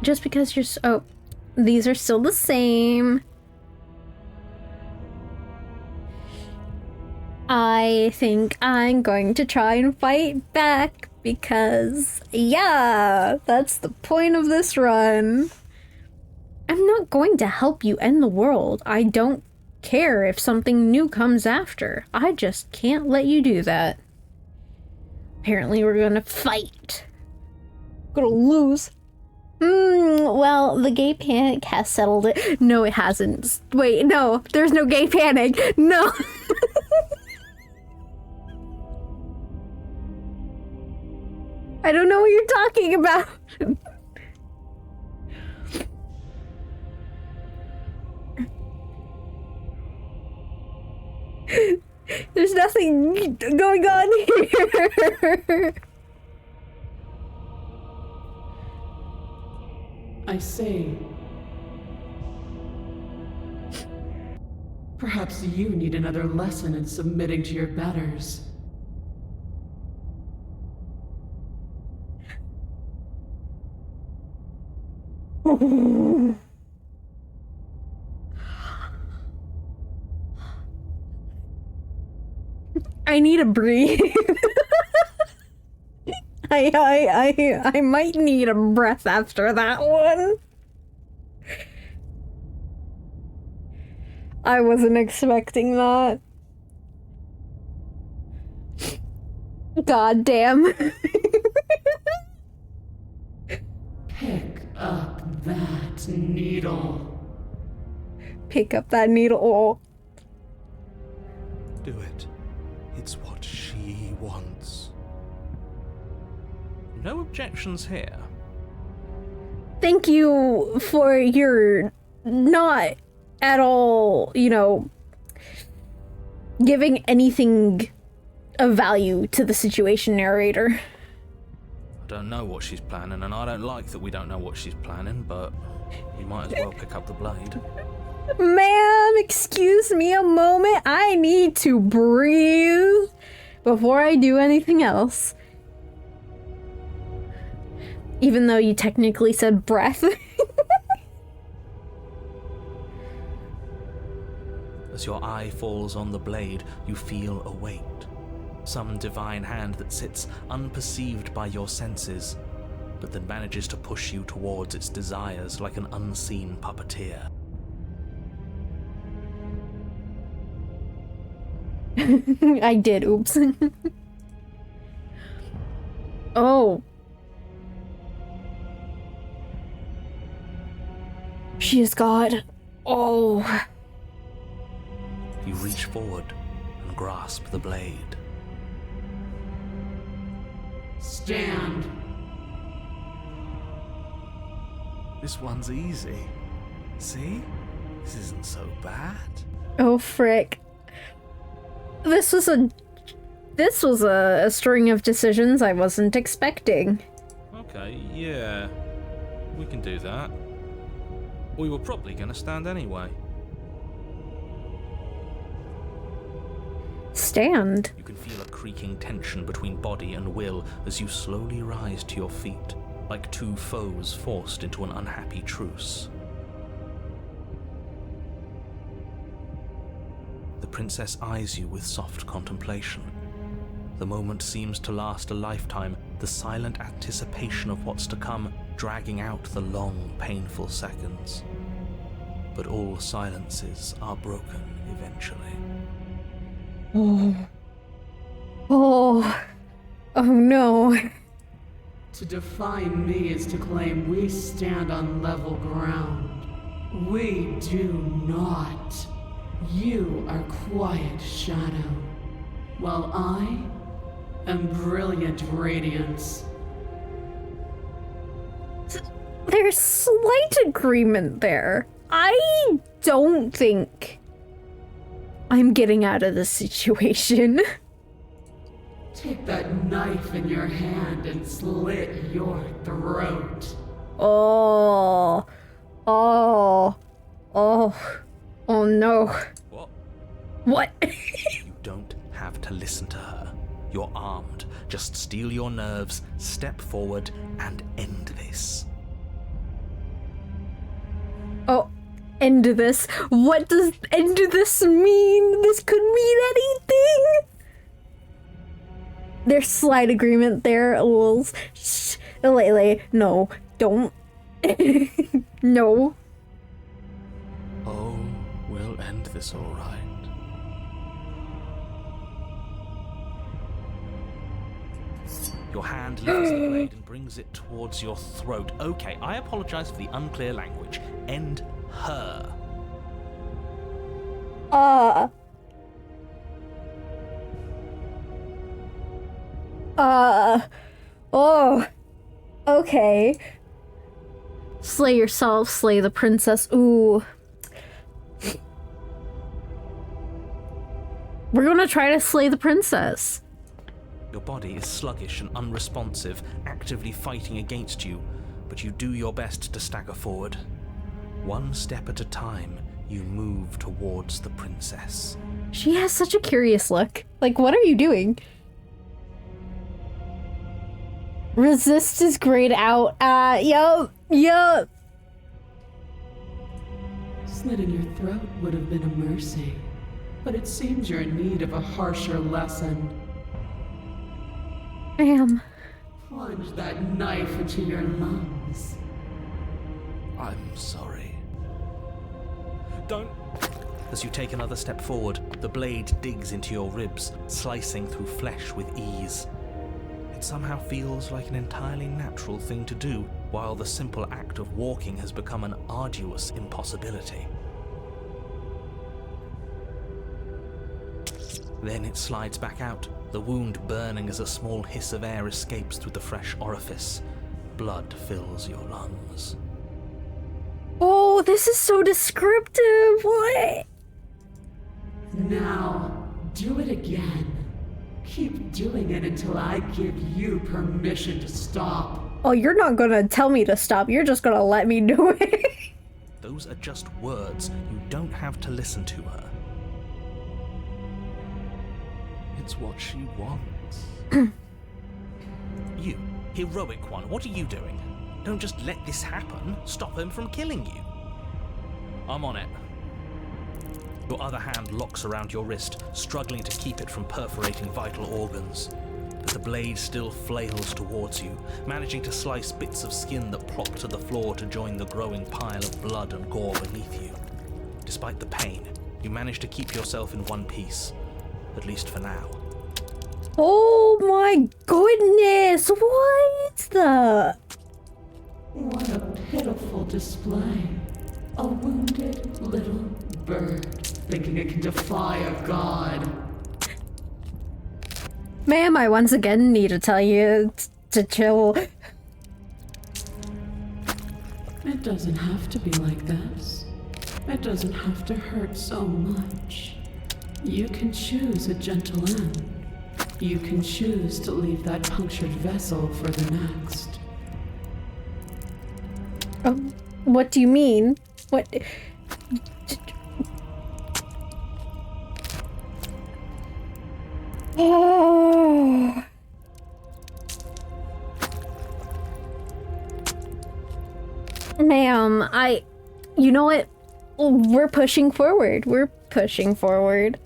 Just because you're oh, these are still the same. I think I'm going to try and fight back because, yeah, that's the point of this run. I'm not going to help you end the world. I don't care if something new comes after. I just can't let you do that. Apparently we're gonna fight. Gonna lose. Well, the gay panic has settled it. No, it hasn't. Wait, no, there's no gay panic. No. I don't know what you're talking about. There's nothing going on here. I say, perhaps you need another lesson in submitting to your betters. I need to breathe. I might need a breath after that one. I wasn't expecting that. God damn. Pick up that needle. Pick up that needle. Do it. It's what she wants. No objections here. Thank you for your not at all, you know, giving anything of value to the situation, narrator. I don't know what she's planning, and I don't like that we don't know what she's planning, but we might as well pick up the blade. Ma'am, excuse me a moment. I need to breathe before I do anything else. Even though you technically said breath. As your eye falls on the blade, you feel a weight. Some divine hand that sits unperceived by your senses, but that manages to push you towards its desires like an unseen puppeteer. I did, oops. Oh. She is God. Oh. You reach forward and grasp the blade. Stand. This one's easy. See? This isn't so bad. Oh, frick. This was a string of decisions I wasn't expecting. Okay, yeah. We can do that. We were probably gonna stand anyway. Stand. You can feel a creaking tension between body and will as you slowly rise to your feet, like two foes forced into an unhappy truce. The princess eyes you with soft contemplation. The moment seems to last a lifetime, the silent anticipation of what's to come dragging out the long, painful seconds. But all silences are broken eventually. Oh. Oh. Oh no. To define me is to claim we stand on level ground. We do not. You are quiet shadow, while I am brilliant radiance. There's slight agreement there. I don't think I'm getting out of this situation. Take that knife in your hand and slit your throat. Oh no. What? You don't have to listen to her. You're armed. Just steel your nerves, step forward, and end this. Oh, end this. What does end this mean? This could mean anything. There's slight agreement there. Lils. Shh. Lele, no, don't. No. Oh, we'll end this all right. Your hand lifts the blade and brings it towards your throat. Okay, I apologize for the unclear language. End her. Oh. Okay. Slay yourself, slay the princess. Ooh. We're gonna try to slay the princess. Your body is sluggish and unresponsive, actively fighting against you, but you do your best to stagger forward. One step at a time, you move towards the princess. She has such a curious look. Like, what are you doing? Resist is grayed out. Yup. Slitting your throat would have been a mercy, but it seems you're in need of a harsher lesson. Ma'am. Plunge that knife into your lungs. I'm sorry. Don't. As you take another step forward, the blade digs into your ribs, slicing through flesh with ease. It somehow feels like an entirely natural thing to do, while the simple act of walking has become an arduous impossibility. Then it slides back out, the wound burning as a small hiss of air escapes through the fresh orifice. Blood fills your lungs. Oh, this is so descriptive. What? Now, do it again. Keep doing it until I give you permission to stop. Oh, you're not gonna tell me to stop. You're just gonna let me do it. Those are just words. You don't have to listen to her. It's what she wants. You, heroic one, what are you doing? Don't just let this happen. Stop him from killing you. I'm on it. Your other hand locks around your wrist, struggling to keep it from perforating vital organs. But the blade still flails towards you, managing to slice bits of skin that plop to the floor to join the growing pile of blood and gore beneath you. Despite the pain, you manage to keep yourself in one piece. At least for now. Oh my goodness! What the? What a pitiful display. A wounded little bird thinking it can defy a god. Ma'am, I once again need to tell you to chill. It doesn't have to be like this. It doesn't have to hurt so much. You can choose a gentle end. You can choose to leave that punctured vessel for the next. What do you mean? What? Oh. Ma'am, you know what? We're pushing forward. We're pushing forward.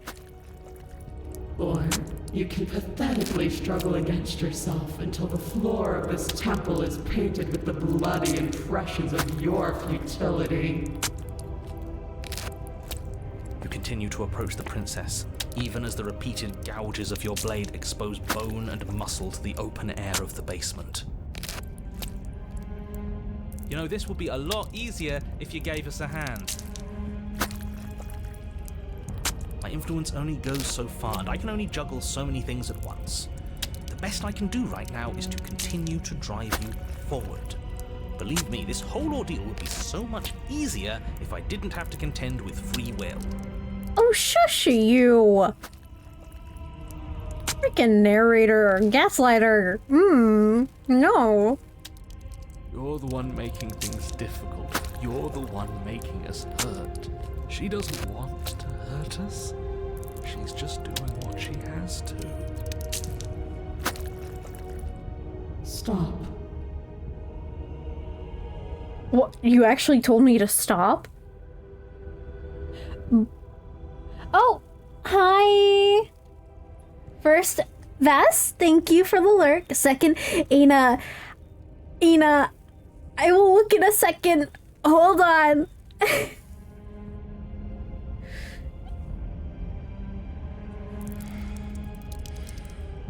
Or you can pathetically struggle against yourself until the floor of this temple is painted with the bloody impressions of your futility. You continue to approach the princess, even as the repeated gouges of your blade expose bone and muscle to the open air of the basement. You know, this would be a lot easier if you gave us a hand. My influence only goes so far, and I can only juggle so many things at once. The best I can do right now is to continue to drive you forward. Believe me, this whole ordeal would be so much easier if I didn't have to contend with free will. Oh, shush you! Freaking narrator or gaslighter. No. You're the one making things difficult. You're the one making us hurt. She doesn't want to hurt us. She's just doing what she has to. Stop. What? You actually told me to stop? Oh, hi. First, Vass, thank you for the lurk. Second, Ina, I will look in a second. Hold on.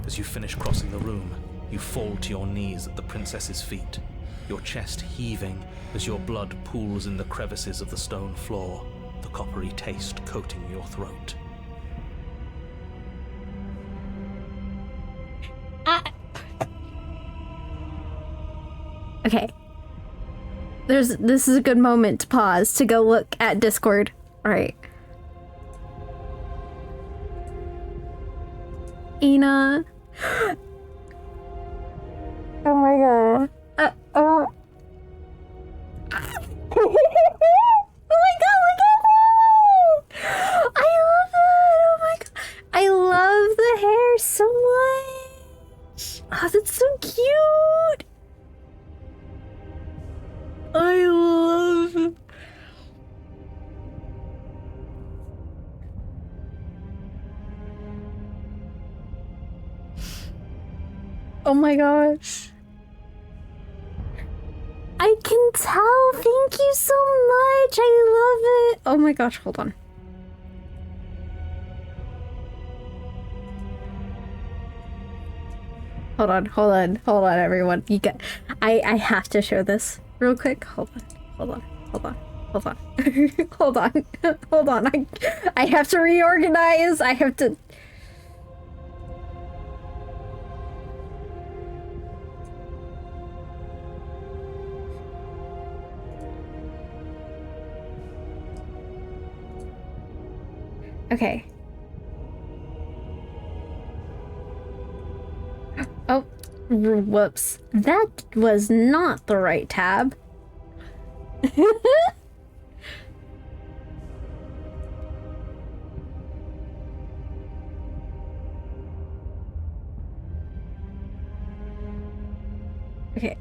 As you finish crossing the room, you fall to your knees at the princess's feet, your chest heaving as your blood pools in the crevices of the stone floor, the coppery taste coating your throat. Okay. This is a good moment to pause to go look at Discord. All right. Ina. Oh my god. Oh. Oh my god, look at that! I love that! Oh my god. I love the hair so much. Oh, that's so cute. I love. Oh my gosh. I can tell. Thank you so much. I love it. Oh my gosh, hold on. Hold on, everyone. I have to show this real quick. Hold on. Hold on. I have to reorganize. I have to. Okay. Oh, whoops. That was not the right tab. Okay.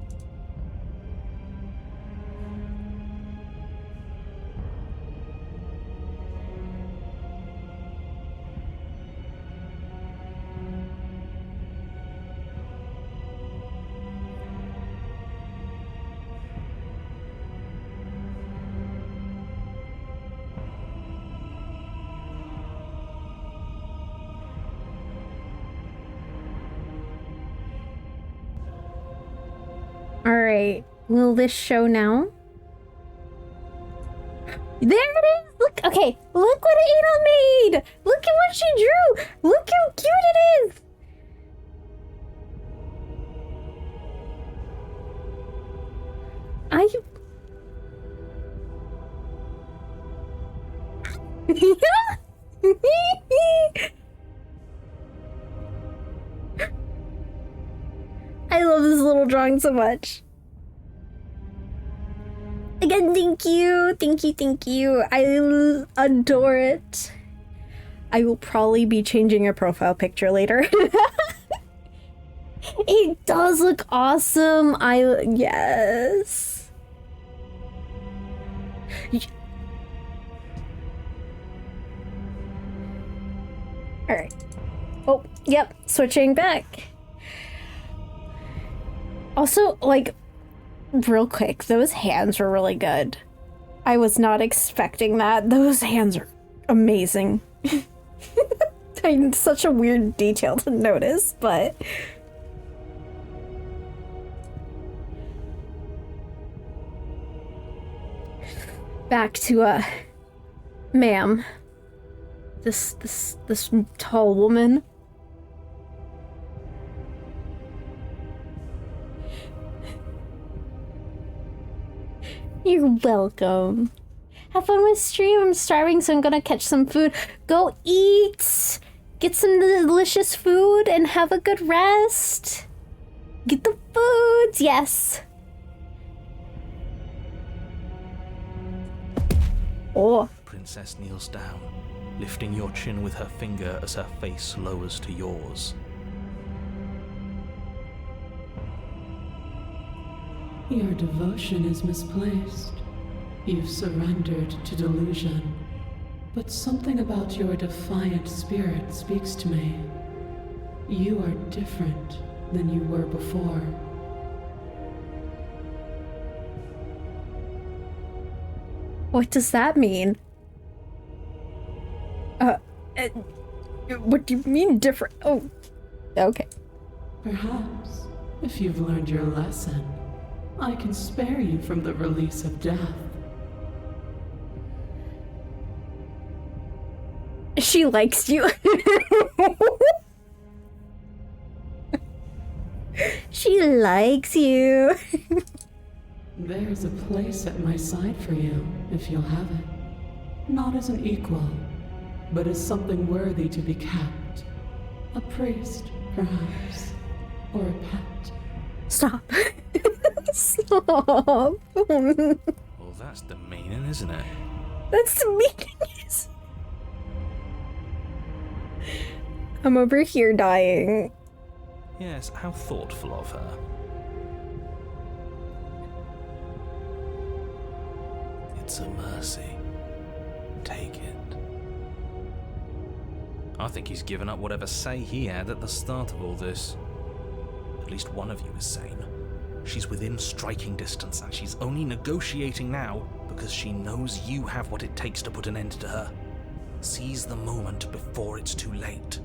Alright, will this show now? There it is! Look, okay, look what Ada made! Look at what she drew! Look how cute it is! I love this little drawing so much. Again, thank you. I adore it. I will probably be changing a profile picture later. It does look awesome. Yes. All right. Oh, yep. Switching back. Also, like, real quick, those hands are really good. I was not expecting that. Those hands are amazing. Such a weird detail to notice, but... Back to, ma'am. This tall woman. You're welcome. Have fun with stream. I'm starving, so I'm gonna catch some food. Go eat! Get some delicious food and have a good rest. Get the foods, yes. Oh. The princess kneels down, lifting your chin with her finger as her face lowers to yours. Your devotion is misplaced. You've surrendered to delusion. But something about your defiant spirit speaks to me. You are different than you were before. What does that mean? What do you mean different? Oh, okay. Perhaps, if you've learned your lesson, I can spare you from the release of death. She likes you. She likes you. There's a place at my side for you, if you'll have it. Not as an equal, but as something worthy to be kept. A priest, perhaps, or a pet. Stop. Stop. Well, that's demeaning, isn't it? That's demeaning. I'm over here dying. Yes, how thoughtful of her. It's a mercy. Take it. I think he's given up whatever say he had at the start of all this. At least one of you is sane. She's within striking distance, and she's only negotiating now because she knows you have what it takes to put an end to her. Seize the moment before it's too late.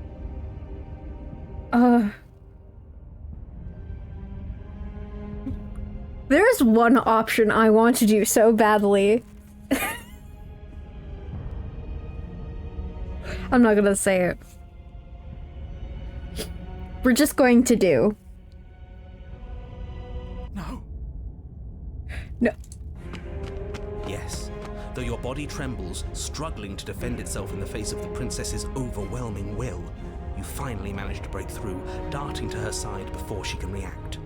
There's one option I want to do so badly. I'm not gonna say it. We're just going to do. No. No. Yes. Though your body trembles, struggling to defend itself in the face of the princess's overwhelming will, you finally manage to break through, darting to her side before she can react.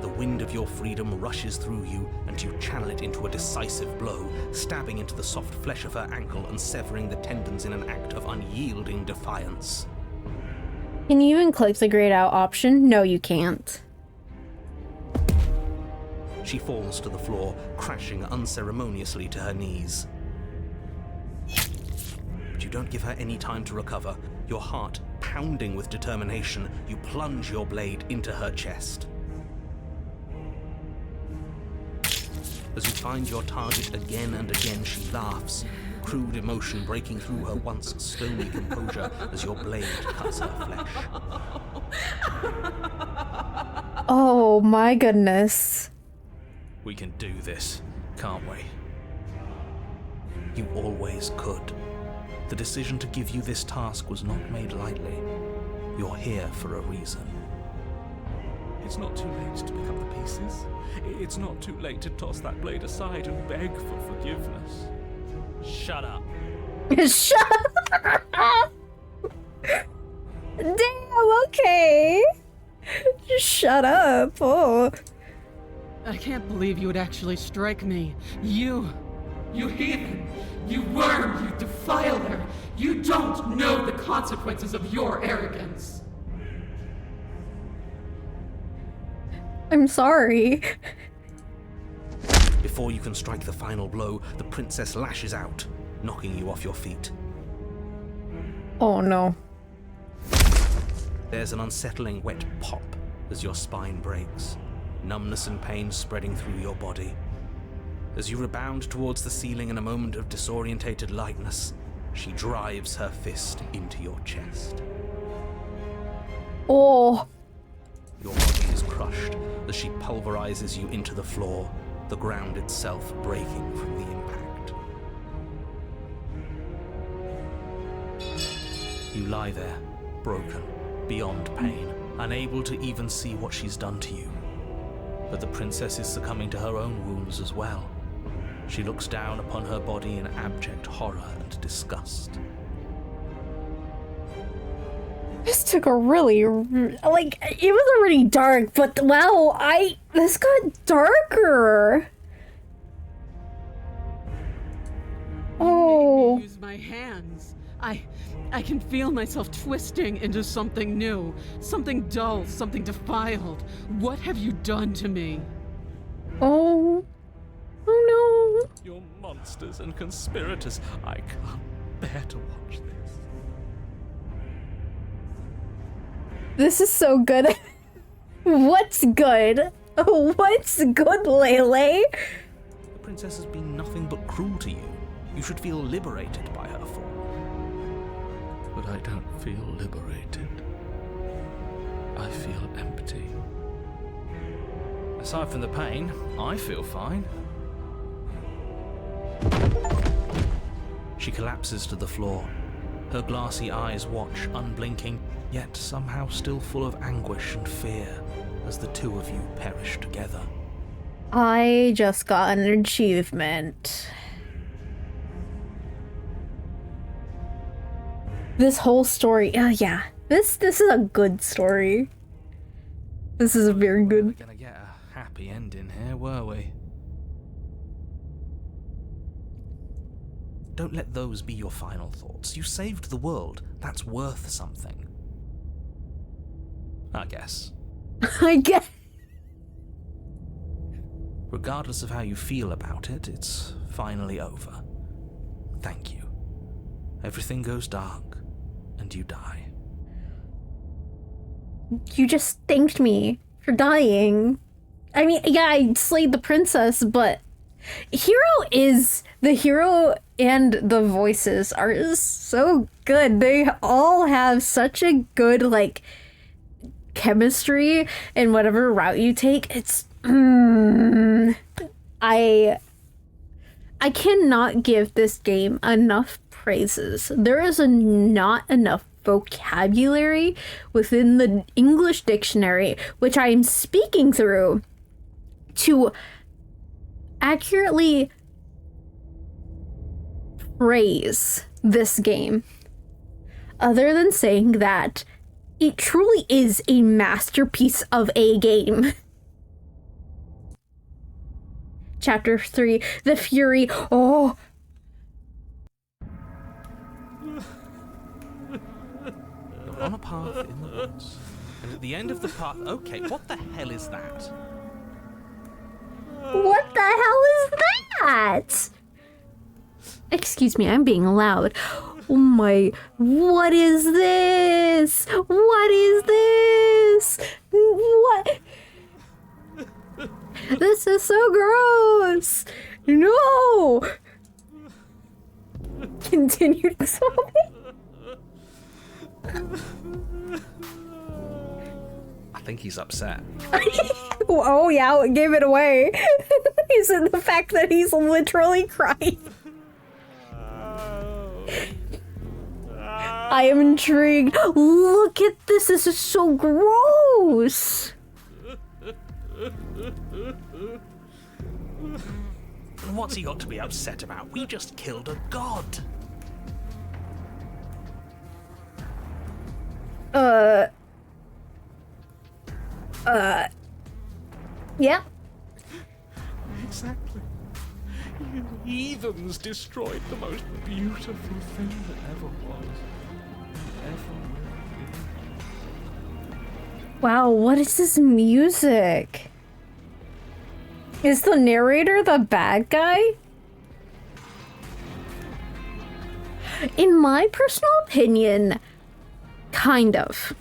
The wind of your freedom rushes through you, and you channel it into a decisive blow, stabbing into the soft flesh of her ankle and severing the tendons in an act of unyielding defiance. Can you even click the grayed out option? No, you can't. She falls to the floor, crashing unceremoniously to her knees. But you don't give her any time to recover. Your heart pounding with determination, you plunge your blade into her chest. As you find your target again and again, she laughs, crude emotion breaking through her once stony composure as your blade cuts her flesh. Oh my goodness. We can do this, can't we? You always could. The decision to give you this task was not made lightly. You're here for a reason. It's not too late to pick up the pieces. It's not too late to toss that blade aside and beg for forgiveness. Shut up. Shut up! Damn, okay. Just shut up. Oh. I can't believe you would actually strike me. You heathen! You worm! You defiler! You don't know the consequences of your arrogance! I'm sorry. Before you can strike the final blow, the princess lashes out, knocking you off your feet. Oh no. There's an unsettling wet pop as your spine breaks, numbness and pain spreading through your body. As you rebound towards the ceiling in a moment of disorientated lightness, she drives her fist into your chest. Oh. Your body is crushed as she pulverizes you into the floor, the ground itself breaking from the impact. You lie there, broken, beyond pain, unable to even see what she's done to you. But the princess is succumbing to her own wounds as well. She looks down upon her body in abject horror and disgust. This took a really, like, it was already dark, but wow, this got darker. Oh. Use my hands. I can feel myself twisting into something new, something dull, something defiled. What have you done to me? Oh. Oh no. You're monsters and conspirators. I can't bear to watch this. This is so good. What's good? What's good, Lele? The princess has been nothing but cruel to you. You should feel liberated by her fall. But I don't feel liberated. I feel empty. Aside from the pain, I feel fine. She collapses to the floor. Her glassy eyes watch, unblinking, yet somehow still full of anguish and fear, as the two of you perish together. I just got an achievement. This whole story, yeah. This is a good story. This is a very We good. were gonna get a happy ending here, were we? Don't let those be your final thoughts. You saved the world. That's worth something. I guess. I guess. Regardless of how you feel about it, it's finally over. Thank you. Everything goes dark, and you die. You just thanked me for dying. I mean, yeah, I slayed the princess, but the hero and the voices are so good. They all have such a good, like, chemistry in whatever route you take. It's I cannot give this game enough praises. There is not enough vocabulary within the English dictionary, which I am speaking through, to accurately praise this game, other than saying that it truly is a masterpiece of a game. Chapter 3, The Fury. Oh. You're on a path in the woods, and at the end of the path... Okay, what the hell is that? What the hell is that? Excuse me, I'm being loud. Oh my, what is this? What is this? What? This is so gross. No. Continued sobbing. I think he's upset. Oh yeah, it gave it away. Is it the fact that he's literally crying? I am intrigued. Look at this. This is so gross. What's he got to be upset about? We just killed a god. Yep. Exactly. You heathens destroyed the most beautiful thing that ever was. Ever will be. Wow, what is this music? Is the narrator the bad guy? In my personal opinion, kind of.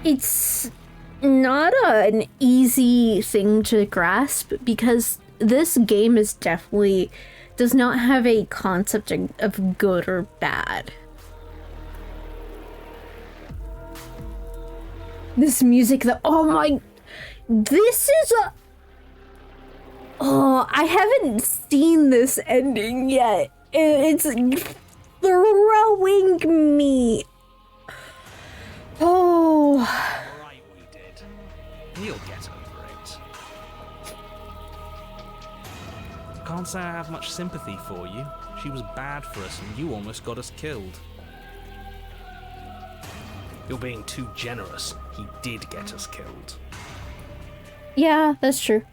It's not an easy thing to grasp because this game is definitely does not have a concept of good or bad. This music that, oh my, This is a... Oh, I haven't seen this ending yet. It's throwing me. Oh. Right, we did. You'll get over it. Can't say I have much sympathy for you. She was bad for us and you almost got us killed. You're being too generous. He did get us killed. Yeah, that's true.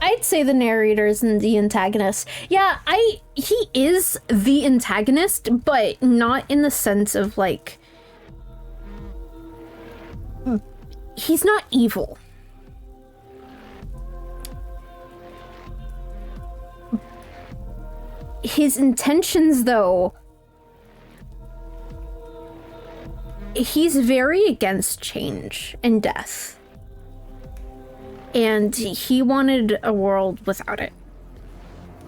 I'd say the narrator isn't the antagonist. Yeah, he is the antagonist, but not in the sense of like... He's not evil. His intentions, though... He's very against change and death. And he wanted a world without it.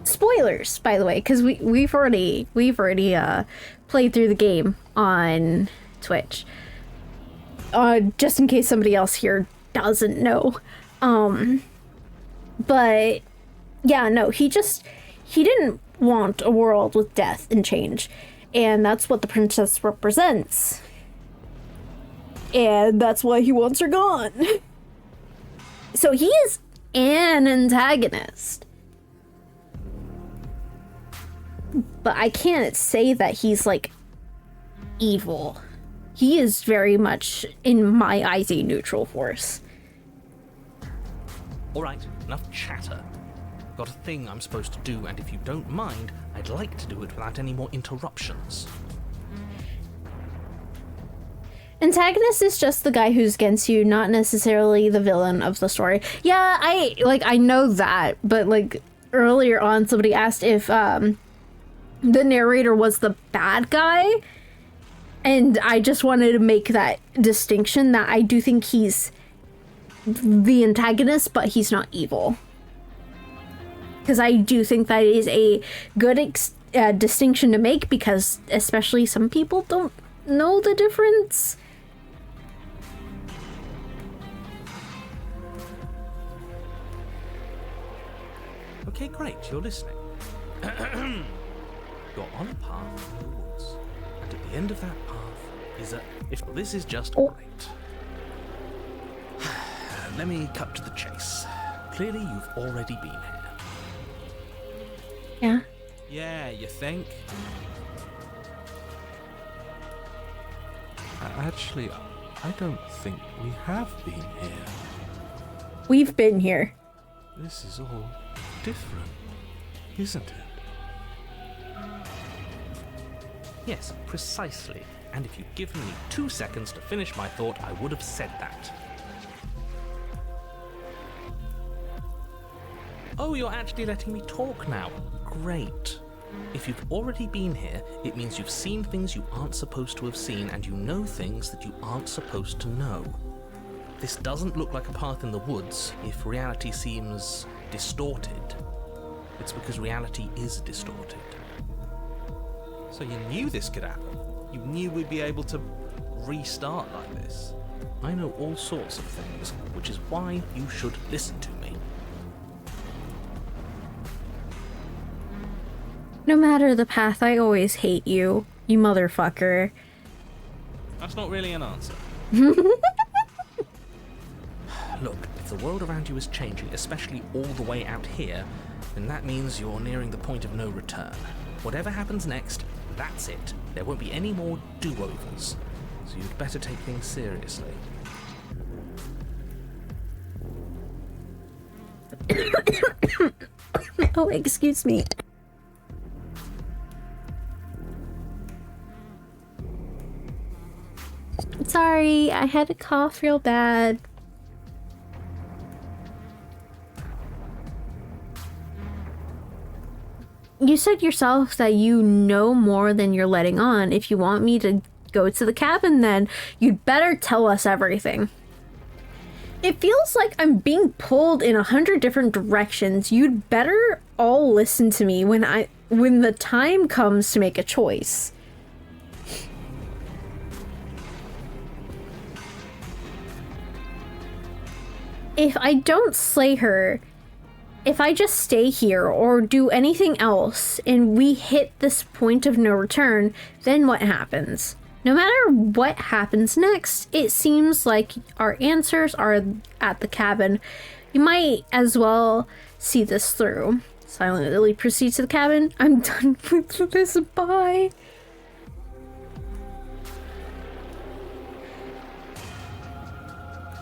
Spoilers, by the way, because we've already played through the game on Twitch. Just in case somebody else here doesn't know. But yeah, no, he didn't want a world with death and change. And that's what the princess represents. And that's why he wants her gone. So he is an antagonist. But I can't say that he's, like, evil. He is very much, in my eyes, a neutral force. Alright, enough chatter. Got a thing I'm supposed to do, and if you don't mind, I'd like to do it without any more interruptions. Antagonist is just the guy who's against you, not necessarily the villain of the story. Yeah, I know that, but like earlier on somebody asked if the narrator was the bad guy, and I just wanted to make that distinction that I do think he's the antagonist, but he's not evil. Because I do think that is a good distinction to make, because especially some people don't know the difference. Okay, great, you're listening. You're on a path in the woods, and at the end of that path is a... This is just great. Let me cut to the chase. Clearly, you've already been here. Yeah. Yeah, you think? Actually, I don't think we have been here. We've been here. This is all different, isn't it? Yes, precisely. And if you'd given me 2 seconds to finish my thought, I would have said that. Oh, you're actually letting me talk now. Great. If you've already been here, it means you've seen things you aren't supposed to have seen, and you know things that you aren't supposed to know. This doesn't look like a path in the woods if reality seems distorted. It's because reality is distorted. So you knew this could happen. You knew we'd be able to restart like this. I know all sorts of things, which is why you should listen to me. No matter the path, I always hate you, you motherfucker. That's not really an answer. Look, if the world around you is changing, especially all the way out here, then that means you're nearing the point of no return. Whatever happens next, that's it. There won't be any more do-overs. So you'd better take things seriously. Oh, excuse me. Sorry, I had to cough real bad. You said yourself that you know more than you're letting on. If you want me to go to the cabin, then you'd better tell us everything. It feels like I'm being pulled in 100 different directions. You'd better all listen to me when the time comes to make a choice. if I don't slay her, if I just stay here or do anything else and we hit this point of no return, then what happens? No matter what happens next, it seems like our answers are at the cabin. You might as well see this through. Silently proceed to the cabin. I'm done with this. Bye.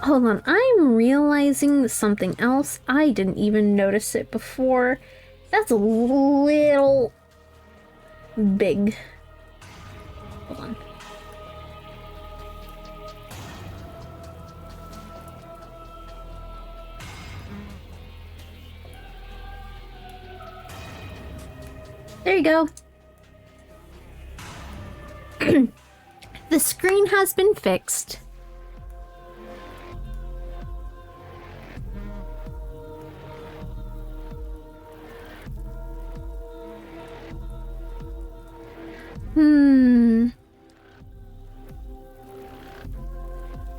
Hold on, I'm realizing something else. I didn't even notice it before. That's a little big. Hold on. There you go. The screen has been fixed.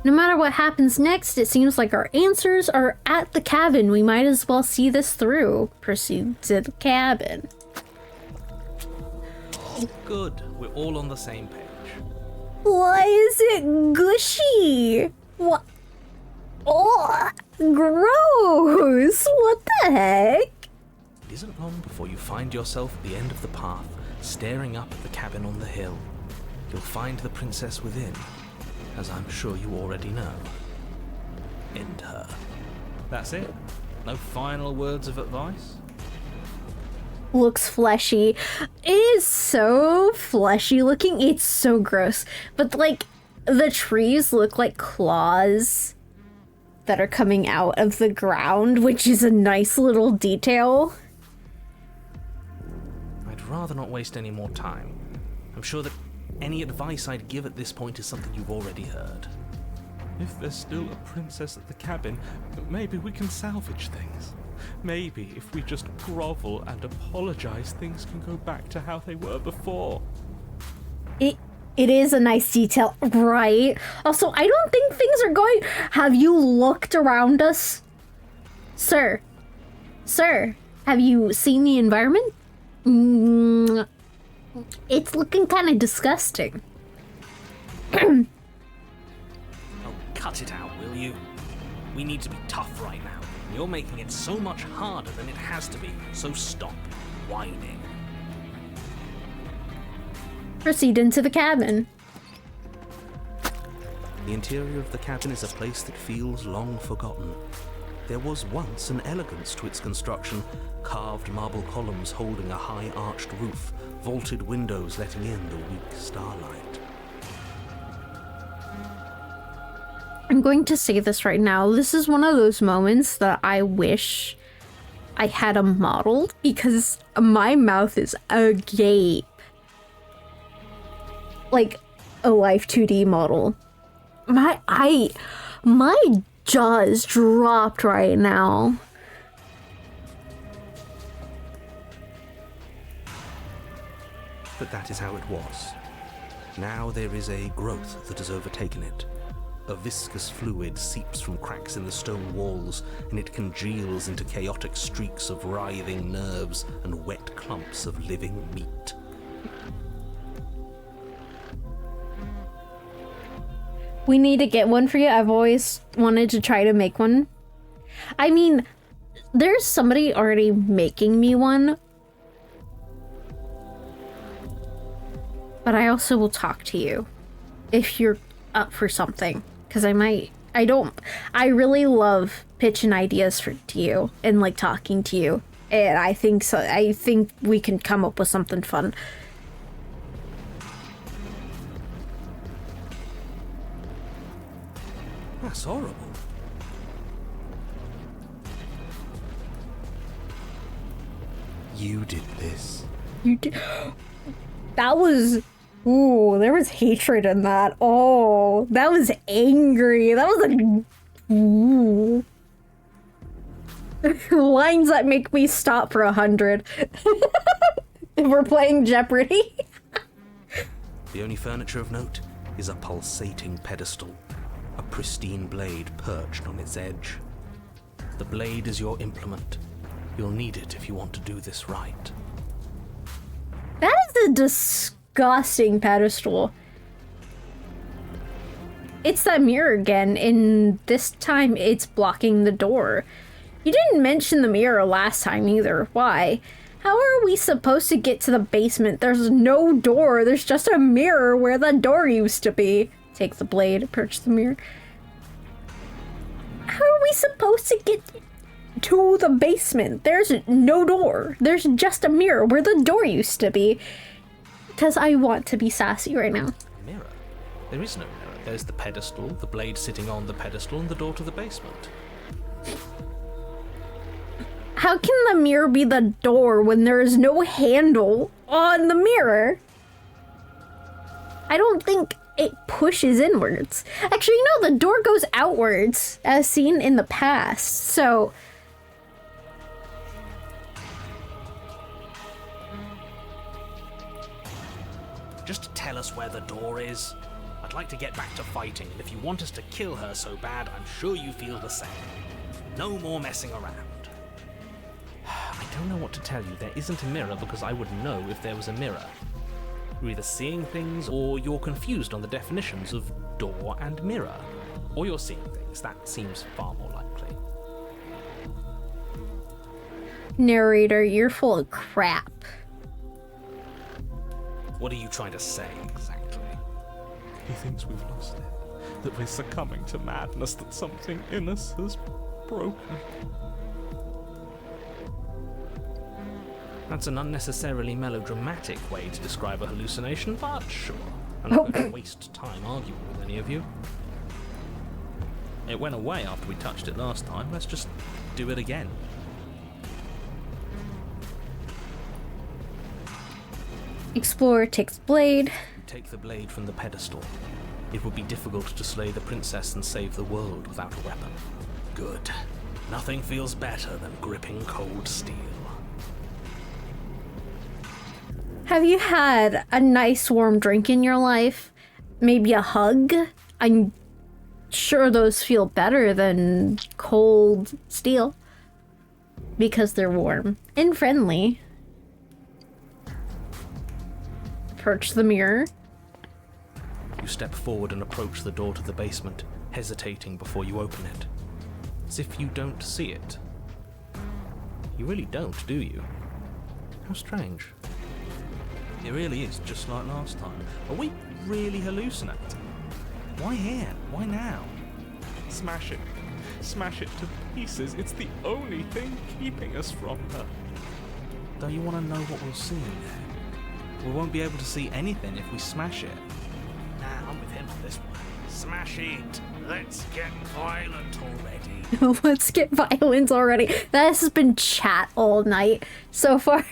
No matter what happens next, it seems like our answers are at the cabin. We might as well see this through. Proceed to the cabin. Good, we're all on the same page. Why is it gushy? What? Oh, gross! What the heck? It isn't long before you find yourself at the end of the path, staring up at the cabin on the hill. You'll find the princess within, as I'm sure you already know. End her. That's it? No final words of advice? Looks fleshy. It is so fleshy looking. It's so gross. But like the trees look like claws that are coming out of the ground, which is a nice little detail. I'd rather not waste any more time. I'm sure that any advice I'd give at this point is something you've already heard. If there's still a princess at the cabin, maybe we can salvage things. Maybe if we just grovel and apologize, things can go back to how they were before. It is a nice detail, right? Also, I don't think things are going... Have you looked around us? Sir, have you seen the environment? It's looking kind of disgusting. Oh, cut it out, will you? We need to be tough right now. You're making it so much harder than it has to be, so stop whining. Proceed into the cabin. The interior of the cabin is a place that feels long forgotten. There was once an elegance to its construction, carved marble columns holding a high arched roof, vaulted windows letting in the weak starlight. I'm going to say this right now. This is one of those moments that I wish I had a model because my mouth is agape. Like a Life 2D model. My jaw is dropped right now. But that is how it was. Now there is a growth that has overtaken it. A viscous fluid seeps from cracks in the stone walls, and it congeals into chaotic streaks of writhing nerves and wet clumps of living meat. We need to get one for you. I've always wanted to try to make one. I mean, there's somebody already making me one. But I also will talk to you if you're up for something. Because I really love pitching ideas to you and like talking to you. And I think so. I think we can come up with something fun. That's horrible. You did this. You did. That was. Ooh, there was hatred in that. Oh, that was angry. That was a. Ooh. Lines that make me stop for 100. If we're playing Jeopardy. The only furniture of note is a pulsating pedestal, a pristine blade perched on its edge. The blade is your implement. You'll need it if you want to do this right. That is a disgusting pedestal. It's that mirror again, and this time it's blocking the door. You didn't mention the mirror last time either. Why? How are we supposed to get to the basement? There's no door. There's just a mirror where the door used to be. Take the blade, approach the mirror. How are we supposed to get to the basement? There's no door. There's just a mirror where the door used to be. Because I want to be sassy right now. Mirror? There is no mirror. There's the pedestal, the blade sitting on the pedestal, and the door to the basement. How can the mirror be the door when there is no handle on the mirror? I don't think it pushes inwards. Actually, no, the door goes outwards, as seen in the past, so... Just tell us where the door is. I'd like to get back to fighting, and if you want us to kill her so bad, I'm sure you feel the same. No more messing around. I don't know what to tell you. There isn't a mirror because I would know if there was a mirror. You're either seeing things or you're confused on the definitions of door and mirror. Or you're seeing things. That seems far more likely. Narrator, you're full of crap. What are you trying to say exactly? He thinks we've lost it, that we're succumbing to madness, that something in us has broken. That's an unnecessarily melodramatic way to describe a hallucination, but sure. I'm not going to waste time arguing with any of you. It went away after we touched it last time. Let's just do it again. Explorer takes blade. You take the blade from the pedestal. It would be difficult to slay the princess and save the world without a weapon. Good. Nothing feels better than gripping cold steel. Have you had a nice warm drink in your life? Maybe a hug? I'm sure those feel better than cold steel. Because they're warm and friendly. Approach the mirror. You step forward and approach the door to the basement, hesitating before you open it. As if you don't see it. You really don't, do you? How strange. It really is just like last time. Are we really hallucinating? Why here? Why now? Smash it. Smash it to pieces. It's the only thing keeping us from her. Don't you want to know what we'll see there? We won't be able to see anything if we smash it. Nah, I'm with him on this one. Smash it! Let's get violent already. Let's get violence already. That has been chat all night so far.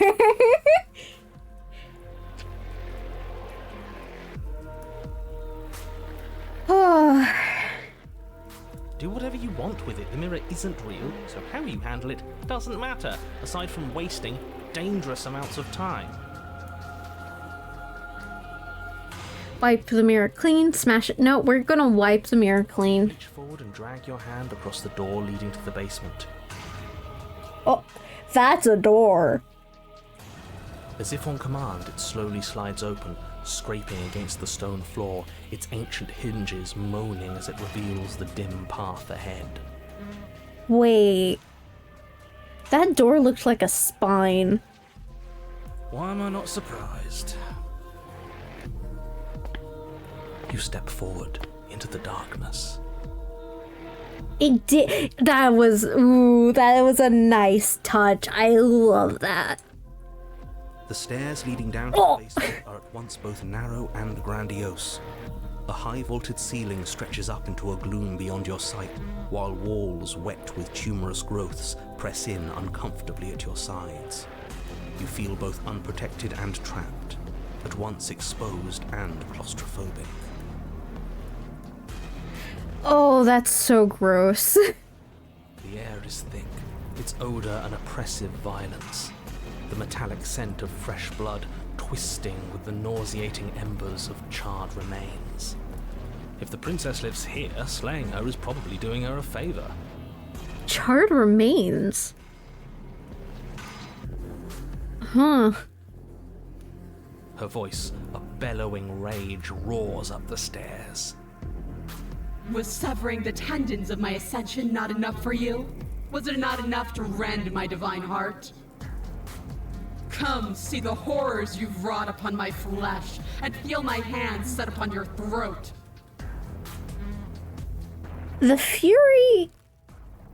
Oh. Do whatever you want with it. The mirror isn't real, so how you handle it doesn't matter, aside from wasting dangerous amounts of time. Wipe the mirror clean, smash it. No, we're gonna wipe the mirror clean. Reach forward and drag your hand across the door leading to the basement. Oh, that's a door. As if on command, it slowly slides open, scraping against the stone floor, its ancient hinges moaning as it reveals the dim path ahead. Wait. That door looks like a spine. Why am I not surprised? You step forward into the darkness. It did. That was a nice touch. I love that. The stairs leading down to the basement are at once both narrow and grandiose. A high vaulted ceiling stretches up into a gloom beyond your sight, while walls wet with tumorous growths press in uncomfortably at your sides. You feel both unprotected and trapped, at once exposed and claustrophobic. Oh, that's so gross. The air is thick, its odor an oppressive violence. The metallic scent of fresh blood twisting with the nauseating embers of charred remains. If the princess lives here, slaying her is probably doing her a favor. Charred remains. Huh. Her voice, a bellowing rage, roars up the stairs. Was severing the tendons of my ascension not enough for you? Was it not enough to rend my divine heart? Come, see the horrors you've wrought upon my flesh, and feel my hands set upon your throat. The fury...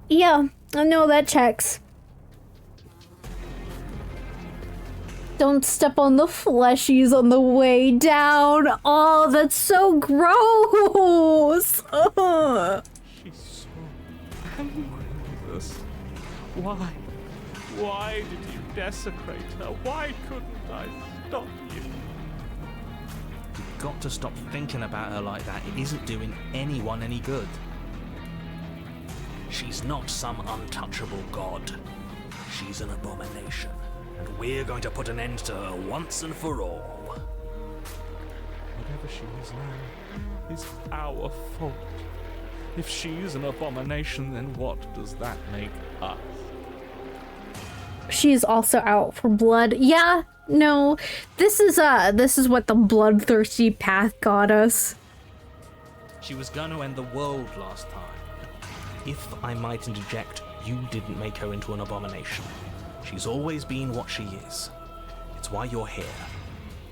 Yeah, I know that checks. Don't step on the fleshies on the way down. Oh, that's so gross. Ugh. She's so angry with us. Why? Why did you desecrate her? Why couldn't I stop you? You've got to stop thinking about her like that. It isn't doing anyone any good. She's not some untouchable god. She's an abomination, and we're going to put an end to her once and for all. Whatever she is now is our fault. If she's an abomination, then what does that make us? She's also out for blood. Yeah, no. This is what the bloodthirsty path got us. She was going to end the world last time. If I might interject, you didn't make her into an abomination. She's always been what she is. It's why you're here,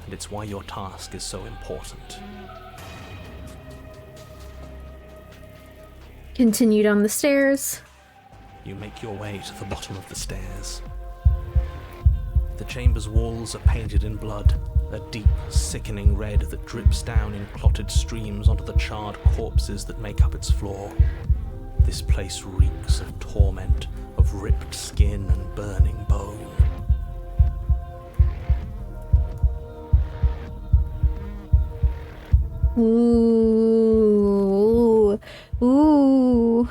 and it's why your task is so important. Continue down the stairs. You make your way to the bottom of the stairs. The chamber's walls are painted in blood, a deep, sickening red that drips down in clotted streams onto the charred corpses that make up its floor. This place reeks of torment, of ripped skin and burning bone. Ooh. Ooh.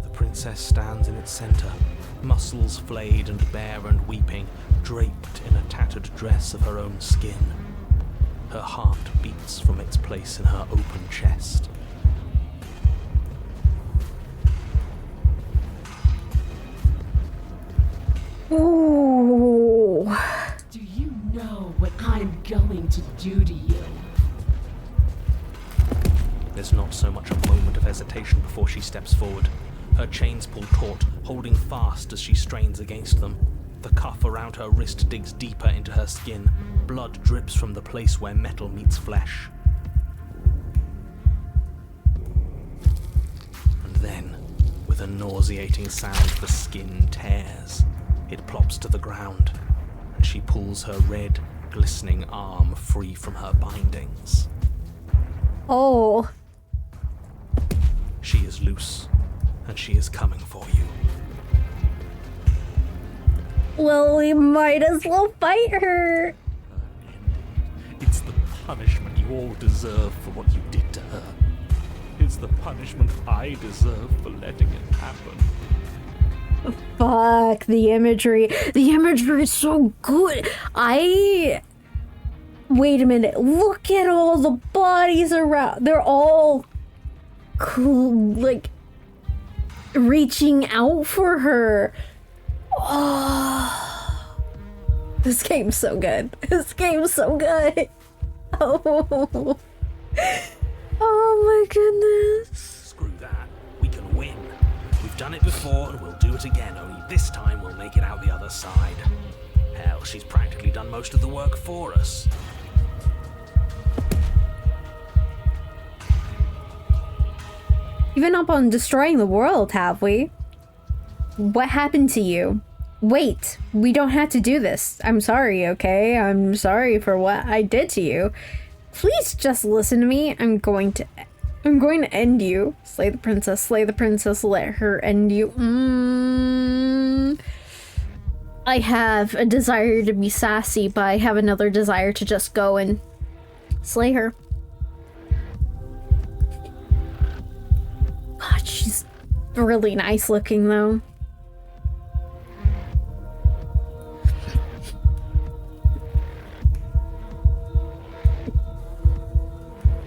The princess stands in its center, muscles flayed and bare and weeping, draped in a tattered dress of her own skin. Her heart beats from its place in her open chest. Ooh. Do you know what I'm going to do to you? There's not so much a moment of hesitation before she steps forward. Her chains pull taut, holding fast as she strains against them. The cuff around her wrist digs deeper into her skin. Blood drips from the place where metal meets flesh. And then, with a nauseating sound, the skin tears. It plops to the ground, and she pulls her red, glistening arm free from her bindings. Oh. She is loose, and she is coming for you. Well, we might as well fight her. It's the punishment you all deserve for what you did to her. It's the punishment I deserve for letting it happen. Fuck, the imagery. The imagery is so good. Wait a minute. Look at all the bodies around. They're all cool, like reaching out for her. Oh, this game's so good. This game's so good. Oh, oh my goodness. Screw that. We can win. We've done it before and we'll do it again, only this time we'll make it out the other side. Hell, she's practically done most of the work for us. Given up on destroying the world, have we? What happened to you? Wait, we don't have to do this. I'm sorry, okay? I'm sorry for what I did to you. Please just listen to me. I'm going to end you. Slay the princess, let her end you. I have a desire to be sassy, but I have another desire to just go and slay her. God, she's really nice looking though.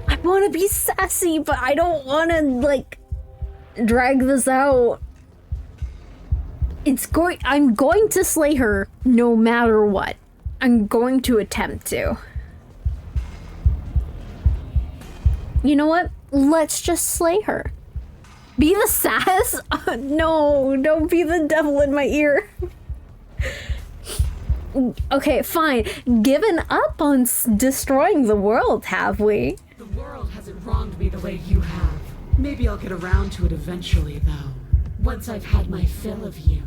I want to be sassy, but I don't want to, like, drag this out. I'm going to slay her no matter what. I'm going to attempt to. You know what? Let's just slay her. Be the sass? No, don't be the devil in my ear. Okay, fine. Given up on destroying the world, have we? The world hasn't wronged me the way you have. Maybe I'll get around to it eventually, though. Once I've had my fill of you.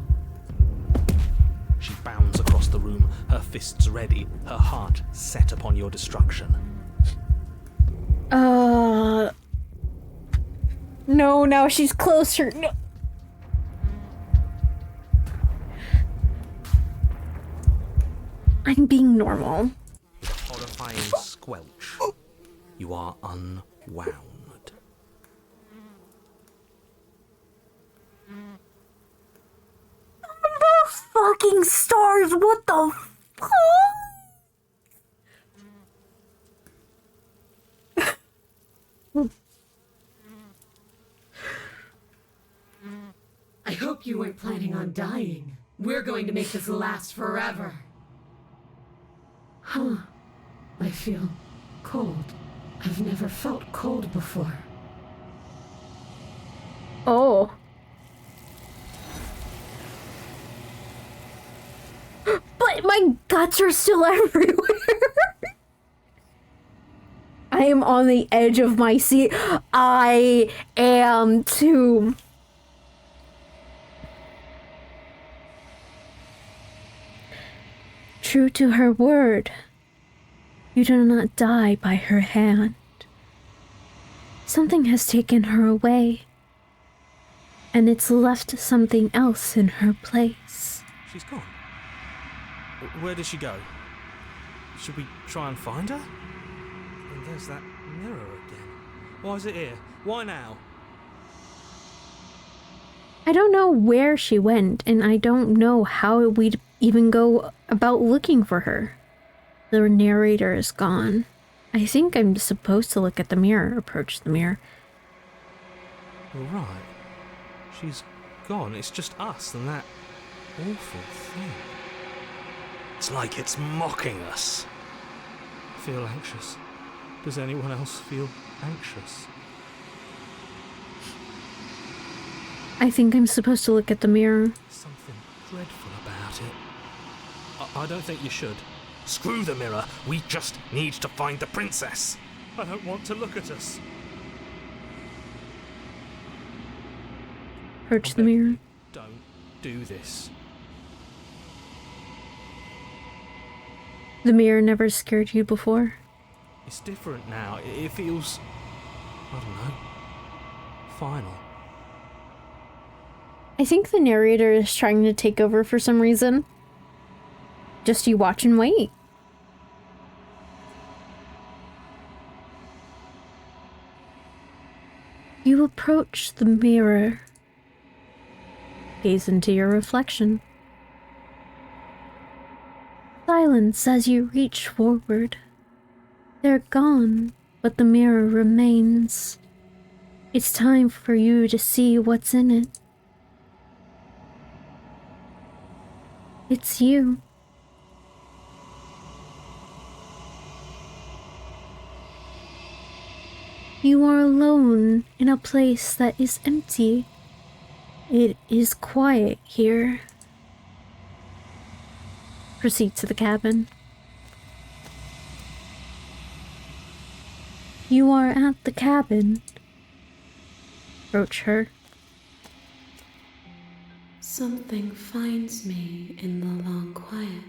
She bounds across the room, her fists ready, her heart set upon your destruction. No, now she's closer. No. I'm being normal. With a horrifying squelch, you are unwound. The fucking stars, what the fuck? I hope you weren't planning on dying. We're going to make this last forever. Huh. I feel cold. I've never felt cold before. Oh. But my guts are still everywhere. I am on the edge of my seat. I am too. True to her word, you do not die by her hand. Something has taken her away, and it's left something else in her place. She's gone. Where did she go? Should we try and find her? And there's that mirror again. Why is it here? Why now? I don't know where she went, and I don't know how we'd even go about looking for her. The narrator is gone. I think I'm supposed to look at the mirror, approach the mirror. All right. She's gone. It's just us and that awful thing. It's like it's mocking us. I feel anxious. Does anyone else feel anxious? I think I'm supposed to look at the mirror. Something dreadful about it. I don't think you should. Screw the mirror. We just need to find the princess. I don't want to look at us. Approach the mirror. Don't do this. The mirror never scared you before? It's different now. It feels, I don't know, final. I think the narrator is trying to take over for some reason. Just you watch and wait. You approach the mirror. Gaze into your reflection. Silence as you reach forward. They're gone, but the mirror remains. It's time for you to see what's in it. It's you. You are alone in a place that is empty. It is quiet here. Proceed to the cabin. You are at the cabin. Approach her. Something finds me in the long quiet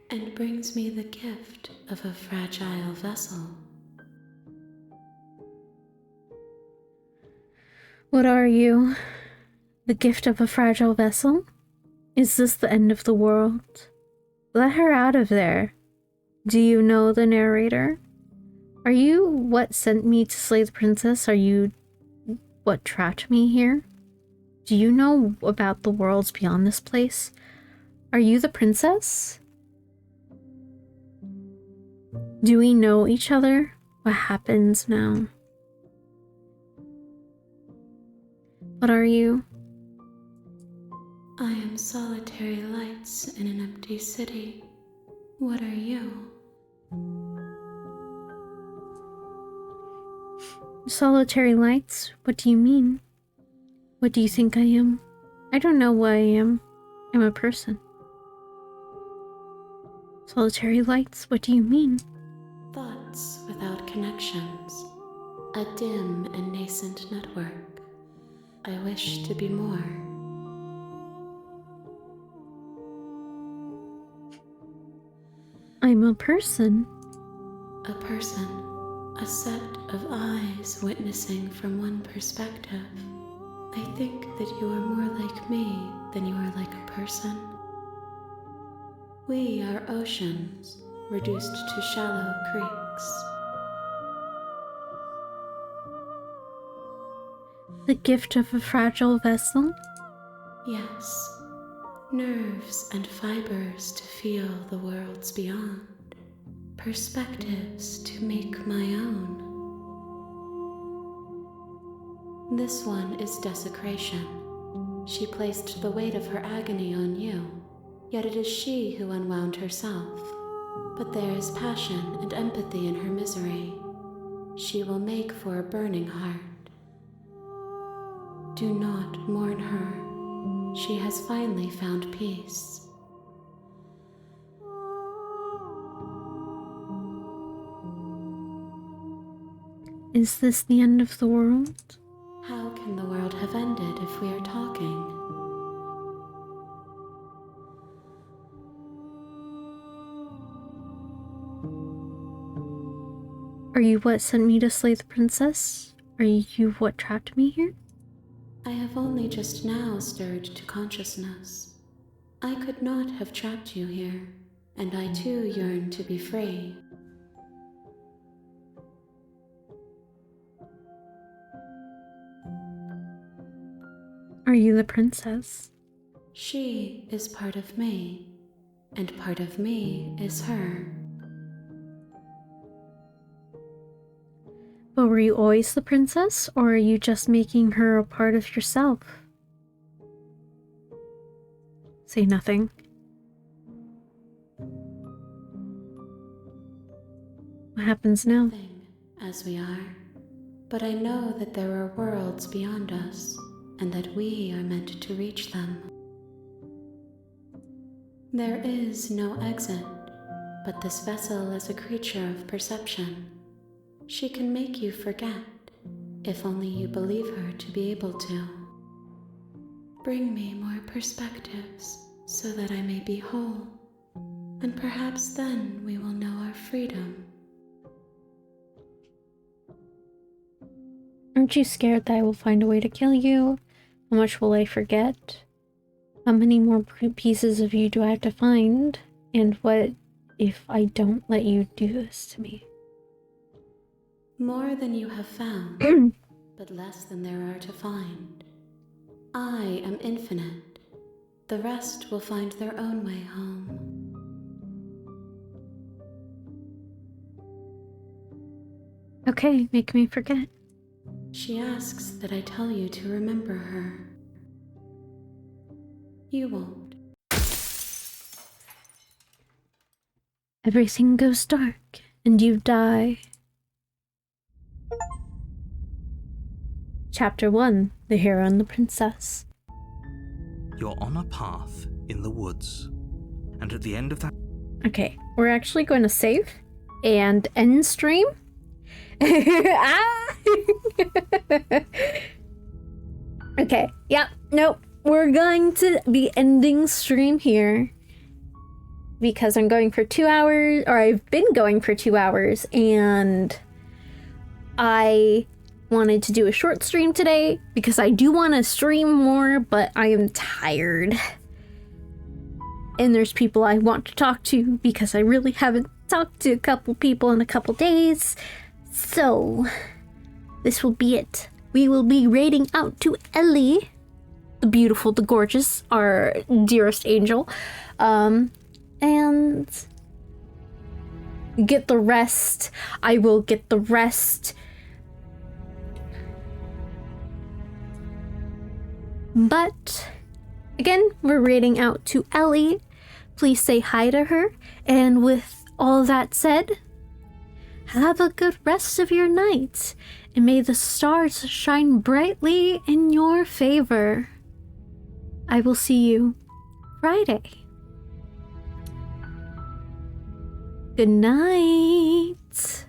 and brings me the gift of a fragile vessel. What are you? The gift of a fragile vessel? Is this the end of the world? Let her out of there. Do you know the narrator? Are you what sent me to slay the princess? Are you what trapped me here? Do you know about the worlds beyond this place? Are you the princess? Do we know each other? What happens now? What are you? I am solitary lights in an empty city. What are you? Solitary lights? What do you mean? What do you think I am? I don't know what I am. I'm a person. Solitary lights? What do you mean? Thoughts without connections. A dim and nascent network. I wish to be more. I'm a person. A person. A set of eyes witnessing from one perspective. I think that you are more like me than you are like a person. We are oceans, reduced to shallow creeks. The gift of a fragile vessel? Yes. Nerves and fibers to feel the worlds beyond. Perspectives to make my own. This one is desecration. She placed the weight of her agony on you, yet it is she who unwound herself. But there is passion and empathy in her misery. She will make for a burning heart. Do not mourn her. She has finally found peace. Is this the end of the world? How can the world have ended if we are talking? Are you what sent me to slay the princess? Are you what trapped me here? I have only just now stirred to consciousness. I could not have trapped you here, and I too yearn to be free. Are you the princess? She is part of me, and part of me is her. But were you always the princess, or are you just making her a part of yourself? Say nothing. What happens now? As we are, but I know that there are worlds beyond us, and that we are meant to reach them. There is no exit, but this vessel is a creature of perception. She can make you forget, if only you believe her to be able to. Bring me more perspectives, so that I may be whole, and perhaps then we will know our freedom. Aren't you scared that I will find a way to kill you? How much will I forget? How many more pieces of you do I have to find? And what if I don't let you do this to me? More than you have found, but less than there are to find. I am infinite. The rest will find their own way home. Okay, make me forget. She asks that I tell you to remember her. You won't. Everything goes dark, and you die. Chapter 1, The Hero and the Princess. You're on a path in the woods, and at the end of that... Okay, we're actually going to save and end stream. Ah! Okay, yep, nope. We're going to be ending stream here because I'm going for 2 hours, or I've been going for 2 hours, and I wanted to do a short stream today because I do want to stream more, but I am tired. And there's people I want to talk to because I really haven't talked to a couple people in a couple days. So, this will be it. We will be raiding out to Ellie, the beautiful, the gorgeous, our dearest angel, and get the rest. I will get the rest. But Again, we're reading out to Ellie. Please say hi to her. And with all that said, have a good rest of your night. And may the stars shine brightly in your favor. I will see you Friday. Good night.